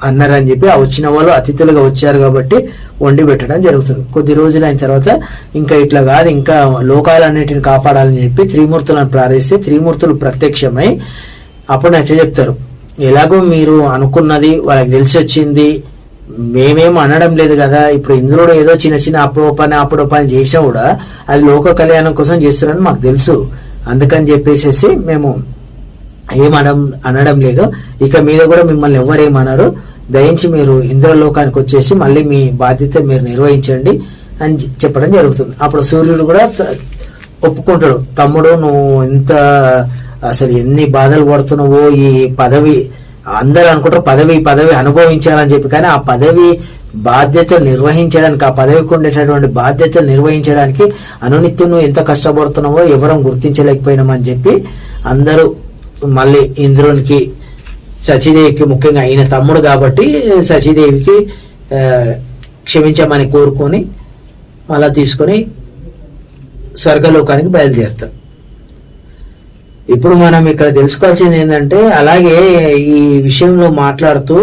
అన్నారని చెప్పి ఆ వచ్చిన వాళ్ళు అతిథులుగా వచ్చారు కాబట్టి వండి పెట్టడం జరుగుతుంది. కొద్ది రోజులు అయిన తర్వాత ఇంకా ఇట్లా కాదు, ఇంకా లోకాలన్నిటిని కాపాడాలని చెప్పి త్రిమూర్తులను ప్రార్థిస్తే త్రిమూర్తులు ప్రత్యక్షమై అప్పుడు చెప్తారు, ఎలాగో మీరు అనుకున్నది వాళ్ళకి తెలిసి వచ్చింది, మేమేం అనడం లేదు కదా, ఇప్పుడు ఇంద్రుడు ఏదో చిన్న చిన్న అప్పుడో పని చేసినా కూడా అది లోక కళ్యాణం కోసం చేస్తున్నారని మాకు తెలుసు, అందుకని చెప్పేసి మేము అనడం లేదు, ఇక మీద కూడా మిమ్మల్ని ఎవరేమన్నారు, దయించి మీరు ఇంద్రలోకానికి వచ్చేసి మళ్ళీ మీ బాధ్యత మీరు నిర్వహించండి అని చెప్పడం జరుగుతుంది. అప్పుడు సూర్యుడు కూడా ఒప్పుకుంటాడు, తమ్ముడు నువ్వు ఇంత అసలు ఎన్ని బాధలు పడుతున్నావో, ఈ పదవి అందరూ అనుకుంటారు పదవి అనుభవించాలని చెప్పి, కానీ ఆ పదవి బాధ్యతలు నిర్వహించడానికి, ఆ పదవికి ఉండేటటువంటి బాధ్యతలు నిర్వహించడానికి అనునిత్యం నువ్వు ఎంత కష్టపడుతున్నావో ఎవరం గుర్తించలేకపోయినామని చెప్పి అందరూ మళ్ళీ ఇంద్రునికి సచీదేవికి, ముఖ్యంగా ఆయన తమ్ముడు కాబట్టి సచీదేవికి క్షమించమని కోరుకొని మళ్ళా తీసుకొని స్వర్గలోకానికి బయలుదేరుతారు. ఇప్పుడు మనం ఇక్కడ తెలుసుకోవాల్సింది ఏంటంటే, అలాగే ఈ విషయంలో మాట్లాడుతూ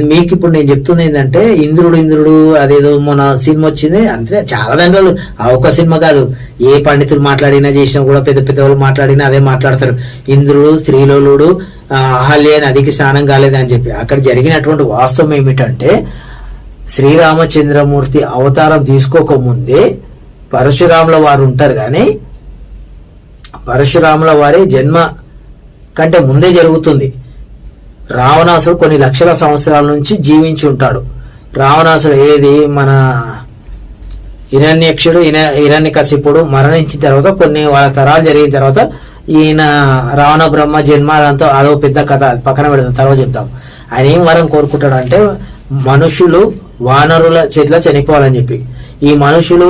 మీకు ఇప్పుడు నేను చెప్తుంది ఏంటంటే ఇంద్రుడు అదేదో మన సినిమా వచ్చింది అంతే. చాలా దాంట్లో ఆ ఒక్క సినిమా కాదు, ఏ పండితులు మాట్లాడినా చేసినా కూడా పెద్ద పెద్ద వాళ్ళు మాట్లాడినా అదే మాట్లాడతారు. ఇంద్రుడు స్త్రీలోలుడు అహల్య నదికి స్నానం కాలేదని చెప్పి. అక్కడ జరిగినటువంటి వాస్తవం ఏమిటంటే శ్రీరామచంద్రమూర్తి అవతారం తీసుకోకముందే పరశురాముల వారు ఉంటారు, కానీ పరశురాముల వారి జన్మ కంటే ముందే జరుగుతుంది. రావణాసుడు కొన్ని లక్షల సంవత్సరాల నుంచి జీవించి ఉంటాడు. రావణాసుడు ఏది మన హిరణ్యక్షుడు హిరణ్యకశిపుడు మరణించిన తర్వాత కొన్ని వాళ్ళ తరాలు జరిగిన తర్వాత ఈయన రావణ బ్రహ్మ జన్మ అదంతా అదో పెద్ద కథ, పక్కన పెడతాం, తర్వాత చెప్తాం. ఆయన ఏం వరం కోరుకుంటాడు అంటే మనుషులు వానరుల చేతిలో చనిపోవాలని చెప్పి. ఈ మనుషులు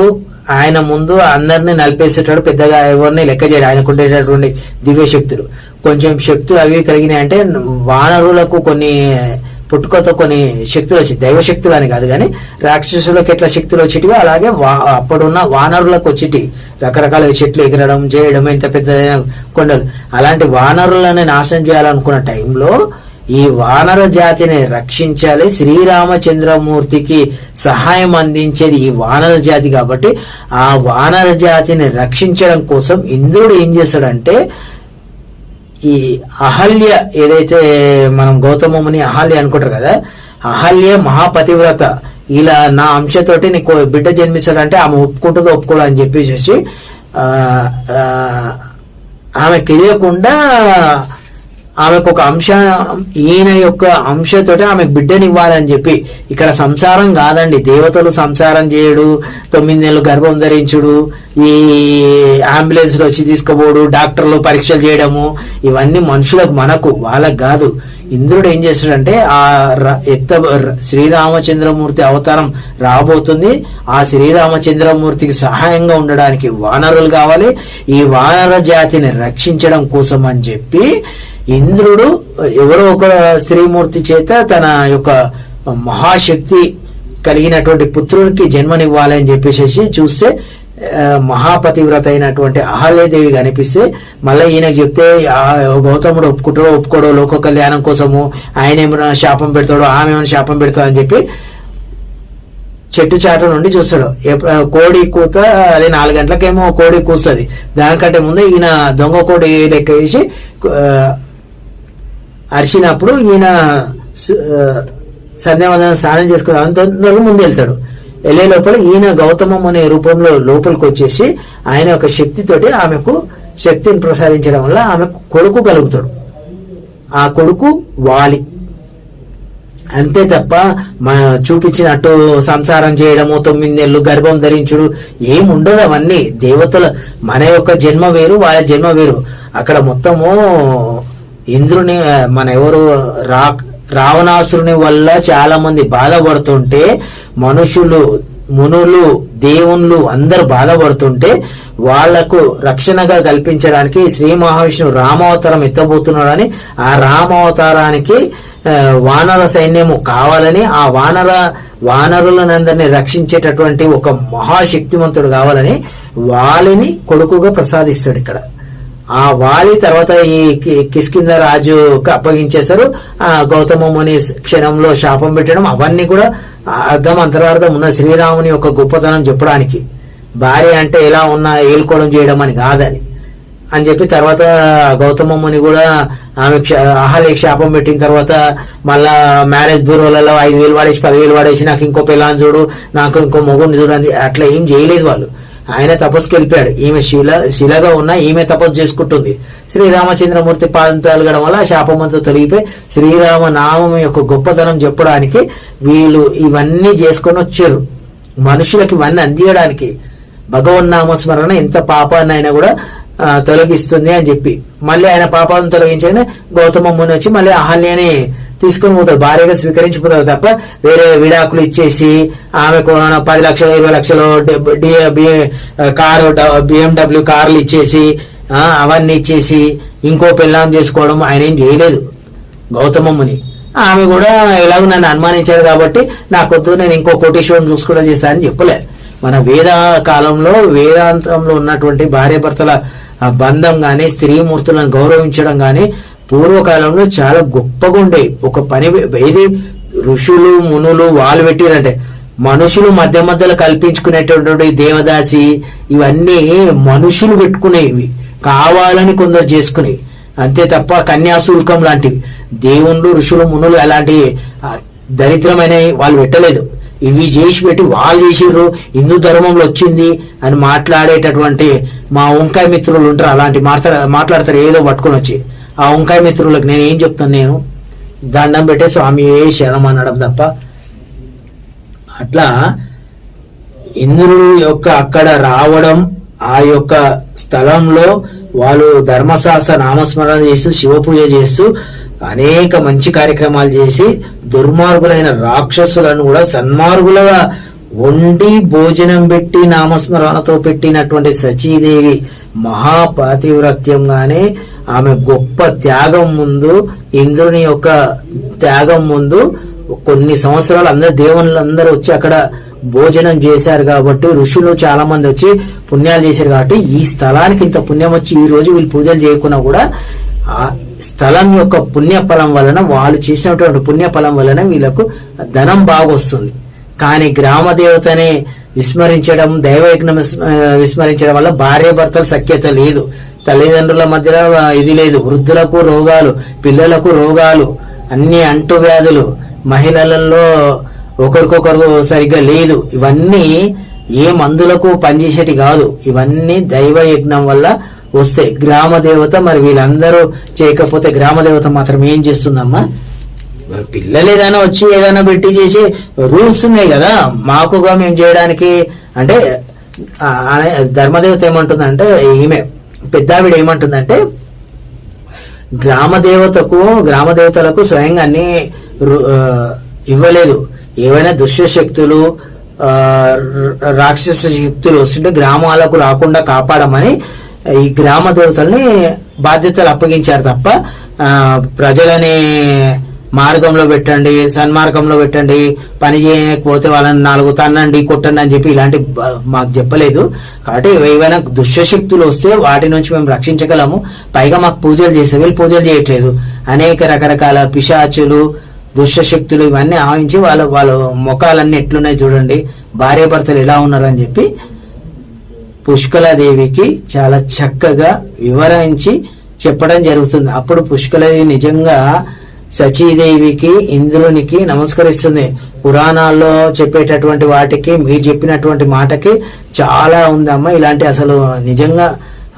ఆయన ముందు అందరినీ నలిపేసేటాడు, పెద్దగా ఎవరిని లెక్క చేయడు. ఆయనకు ఉండేటటువంటి దివ్య శక్తులు, కొంచెం శక్తులు అవి కలిగినాయి అంటే వానరులకు కొన్ని పుట్టుకతో కొన్ని శక్తులు వచ్చాయి. దైవశక్తులు అని కాదు, కానీ రాక్షసులకు ఎట్లా శక్తులు వచ్చేటివి అలాగే అప్పుడున్న వానరులకు వచ్చేటి. రకరకాల చెట్లు ఎగరడం చేయడం, ఇంత పెద్ద కొండలు, అలాంటి వానరులని నాశనం చేయాలనుకున్న టైంలో ఈ వానర జాతిని రక్షించాలి, శ్రీరామచంద్రమూర్తికి సహాయం అందించేది ఈ వానర జాతి కాబట్టి ఆ వానర జాతిని రక్షించడం కోసం ఇంద్రుడు ఏం చేశాడంటే ఈ అహల్య ఏదైతే మనం గౌతమముని అహల్య అనుకుంటారు కదా, అహల్య మహాపతివ్రత, ఇలా నా అంశతోటి నీకు బిడ్డ జన్మిస్తాడంటే ఆమె ఒప్పుకుంటుందో ఒప్పుకోడు అని చెప్పేసి ఆమె తెలియకుండా ఆమెకు ఒక అంశ, ఈయన యొక్క అంశతోటి ఆమెకు బిడ్డనివ్వాలని చెప్పి. ఇక్కడ సంసారం కాదండి, దేవతలు సంసారం చేయడు, 9 నెలలు గర్భం ధరించుడు, ఈ అంబులెన్స్ లో వచ్చి తీసుకుపోడు, డాక్టర్లు పరీక్షలు చేయడము, ఇవన్నీ మనుషులకు మనకు వాళ్ళకు కాదు. ఇంద్రుడు ఏం చేస్తాడంటే ఆ శ్రీరామచంద్రమూర్తి అవతారం రాబోతుంది, ఆ శ్రీరామచంద్రమూర్తికి సహాయంగా ఉండడానికి వానరులు కావాలి, ఈ వానర జాతిని రక్షించడం కోసం అని చెప్పి ఇంద్రుడు ఎవరో ఒక స్త్రీమూర్తి చేత తన యొక్క మహాశక్తి కలిగినటువంటి పుత్రుడికి జన్మనివ్వాలని చెప్పేసి చూస్తే మహాపతివ్రత అయినటువంటి అహల్యదేవి కనిపిస్తే మళ్ళీ ఈయనకు చెప్తే గౌతముడు ఒప్పుకోడో లోక కళ్యాణం కోసము ఆయన ఏమైనా శాపం పెడతాడో ఆమె ఏమైనా శాపం పెడతాడో అని చెప్పి చెట్టు చాట నుండి చూస్తాడు. కోడి కూత అదే 4 గంటలకేమో కోడి కూస్తుంది, దానికంటే ముందే ఈయన దొంగ కోడి లెక్క వేసి అరిచినప్పుడు ఈయన సంధ్యావందనం స్నానం చేసుకుని తొందరగా ముందు వెళ్తాడు. వెళ్ళే లోపల ఈయన గౌతమం అనే రూపంలో లోపలికి వచ్చేసి ఆయన యొక్క శక్తితోటి ఆమెకు శక్తిని ప్రసాదించడం వల్ల ఆమెకు కొడుకు కలుగుతాడు. ఆ కొడుకు వాలి. అంతే తప్ప చూపించినట్టు సంసారం చేయడము, 9 నెలలు గర్భం ధరించుడు ఏముండదు. అవన్నీ దేవతల, మన యొక్క జన్మ వేరు, వాళ్ళ జన్మ వేరు. అక్కడ మొత్తము ఇంద్రుని మన ఎవరు రావణాసురుని వల్ల చాలా మంది బాధపడుతుంటే, మనుషులు మునులు దేవుళ్ళు అందరు బాధపడుతుంటే వాళ్లకు రక్షణగా కల్పించడానికి శ్రీ మహావిష్ణువు రామావతారం ఎత్తబోతున్నాడని, ఆ రామావతారానికి వానర సైన్యము కావాలని, ఆ వానరులనందరినీ రక్షించేటటువంటి ఒక మహాశక్తివంతుడు కావాలని వాలిని కొడుకుగా ప్రసాదిస్తాడు ఇక్కడ. ఆ వాలి తర్వాత ఈ కిష్కింధ రాజుకు అప్పగించేశారు. ఆ గౌతమ ముని క్షణంలో శాపం పెట్టడం, అవన్నీ కూడా అంతరార్థం ఉన్న శ్రీరాముని యొక్క గొప్పతనం చెప్పడానికి. భార్య అంటే ఎలా ఉన్నా ఏలుకోవడం చేయడం అని కాదని అని చెప్పి తర్వాత గౌతమ ముని కూడా ఆమె అహల్యకి శాపం పెట్టిన తర్వాత మళ్ళా మ్యారేజ్ బ్యూరోలలో 5,000 వాడేసి 10,000 వాడేసి నాకు ఇంకో పిల్లని చూడు, నాకు ఇంకో మొగుడిని చూడండి, అట్లా ఏం చేయలేదు వాళ్ళు. ఆయన తపస్సుకి వెళ్ళిపోయాడు. ఈమె శిలగా ఉన్న ఈమె తపస్సు చేసుకుంటుంది. శ్రీరామచంద్రమూర్తి పాదం తగలగడం వల్ల శాపమంతా తొలగిపోయి శ్రీరామ నామం యొక్క గొప్పతనం చెప్పడానికి వీళ్ళు ఇవన్నీ చేసుకొని వచ్చారు. మనుషులకి ఇవన్నీ అందియడానికి భగవన్నామస్మరణ ఎంత పాపాన్ని అయినా కూడా తొలగిస్తుంది అని చెప్పి మళ్ళీ ఆయన పాపాలను తొలగించగానే గౌతమ ముని వచ్చి మళ్ళీ అహల్యని తీసుకొని పోతాడు, భార్యగా స్వీకరించిపోతాడు. తప్ప వేరే విడాకులు ఇచ్చేసి ఆమెకు 10 లక్షలు 20 లక్షలు కారు BMW కార్లు ఇచ్చేసి అవన్నీ ఇచ్చేసి ఇంకో పెళ్ళాం చేసుకోవడం ఆయన ఏం చేయలేదు గౌతమ ముని. ఆమె కూడా ఎలాగో నన్ను అనుమానించారు కాబట్టి నాకొద్దు, నేను ఇంకో కోటీశ్వరం చూసుకుంటా చేస్తానని చెప్పలే. మన వేద కాలంలో వేదాంతంలో ఉన్నటువంటి భార్యాభర్తల బంధం కానీ స్త్రీమూర్తులను గౌరవించడం కానీ పూర్వకాలంలో చాలా గొప్పగా ఉండే ఒక పని. ఇది ఋషులు మునులు వాళ్ళు పెట్టిరంటే మనుషులు మధ్య మధ్యలో కల్పించుకునేటటువంటి దేవదాసి ఇవన్నీ మనుషులు పెట్టుకునేవి, కావాలని కొందరు చేసుకునేవి అంతే తప్ప కన్యాశుల్కం లాంటివి దేవుళ్ళు ఋషులు మునులు అలాంటి దరిద్రమైన వాళ్ళు పెట్టలేదు. ఇవి చేసి పెట్టి వాళ్ళు చేసిర్రు, హిందూ ధర్మంలో వచ్చింది అని మాట్లాడేటటువంటి మా వంకాయ మిత్రులు ఉంటారు, అలాంటి మాట్లాడతారు ఏదో పట్టుకొని వచ్చి. ఆ వంకాయ మిత్రులకు నేను ఏం చెప్తాను, నేను దండం పెట్టే స్వామి ఏ శరణం అనడం తప్ప. అట్లా ఇంద్రుడు యొక్క అక్కడ రావడం, ఆ యొక్క స్థలంలో వాళ్ళు ధర్మశాస్త్ర నామస్మరణ చేస్తూ శివ పూజ చేస్తూ అనేక మంచి కార్యక్రమాలు చేసి దుర్మార్గులైన రాక్షసులను కూడా సన్మార్గులుగా వండి భోజనం పెట్టి నామస్మరణతో పెట్టినటువంటి సచీదేవి మహాపాతివ్రత్యంగానే ఆమె గొప్ప త్యాగం ముందు, ఇంద్రుని యొక్క త్యాగం ముందు కొన్ని సంవత్సరాలు అందరు దేవుళ్ళందరూ వచ్చి అక్కడ భోజనం చేశారు కాబట్టి, ఋషులు చాలా మంది వచ్చి పుణ్యాలు చేశారు కాబట్టి ఈ స్థలానికి ఇంత పుణ్యం వచ్చి ఈ రోజు వీళ్ళు పూజలు చేయకున్నా కూడా ఆ స్థలం యొక్క పుణ్యఫలం వలన, వాళ్ళు చేసినటువంటి పుణ్యఫలం వలన వీళ్ళకు ధనం బాగొస్తుంది. కానీ గ్రామ దేవతనే విస్మరించడం, దైవయజ్ఞం విస్మరించడం వల్ల భార్య భర్తల సఖ్యత లేదు, తల్లిదండ్రుల మధ్యలో ఇది లేదు, వృద్ధులకు రోగాలు, పిల్లలకు రోగాలు, అన్ని అంటువ్యాధులు, మహిళలలో ఒకరికొకరు సరిగ్గా లేదు. ఇవన్నీ ఏ మందులకు పనిచేసేటి కాదు, ఇవన్నీ దైవ యజ్ఞం వల్ల వస్తాయి. గ్రామ దేవత మరి వీళ్ళందరూ చేయకపోతే గ్రామ దేవత మాత్రం ఏం చేస్తుందమ్మా? పిల్లలు ఏదైనా వచ్చి ఏదైనా పెట్టి చేసి రూల్స్ ఉన్నాయి కదా మాకుగా మేము చేయడానికి. అంటే ధర్మదేవత ఏమంటుందంటే, ఈమె పెద్దావిడ ఏమంటుందంటే, గ్రామ దేవతలకు స్వయంగా అన్ని ఇవ్వలేదు. ఏవైనా దుష్ట శక్తులు, రాక్షస శక్తులు వస్తుంటే గ్రామాలకు రాకుండా కాపాడమని ఈ గ్రామ దేవతల్ని బాధ్యతలు అప్పగించారు తప్ప ప్రజలని మార్గంలో పెట్టండి, సన్మార్గంలో పెట్టండి, పని చేయకపోతే వాళ్ళని 4 తన్నండి, కొట్టండి అని చెప్పి ఇలాంటి మాకు చెప్పలేదు. కాబట్టి ఏవైనా దుష్టశక్తులు వస్తే వాటి నుంచి మేము రక్షించగలము. పైగా మాకు పూజలు చేస్తే వీళ్ళు పూజలు చేయట్లేదు. అనేక రకరకాల పిశాచులు, దుష్టశక్తులు ఇవన్నీ ఆవించి వాళ్ళ ముఖాలన్నీ ఎట్లున్నాయి చూడండి, భార్య భర్తలు ఎలా ఉన్నారని చెప్పి పుష్కలాదేవికి చాలా చక్కగా వివరించి చెప్పడం జరుగుతుంది. అప్పుడు పుష్కలాదేవి నిజంగా సచీదేవికి, ఇంద్రునికి నమస్కరిస్తుంది. పురాణాల్లో చెప్పేటటువంటి వాటికి మీరు చెప్పినటువంటి మాటకి చాలా ఉందమ్మా. ఇలాంటి అసలు నిజంగా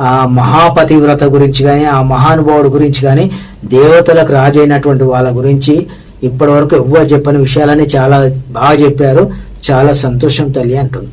ఆ మహాపతివ్రత గురించి కానీ, ఆ మహానుభావుడు గురించి కానీ, దేవతలకు రాజైనటువంటి వాళ్ళ గురించి ఇప్పటి వరకు ఎవ్వరు చెప్పని విషయాలని చాలా బాగా చెప్పారు. చాలా సంతోషం తల్లి అంటుంది.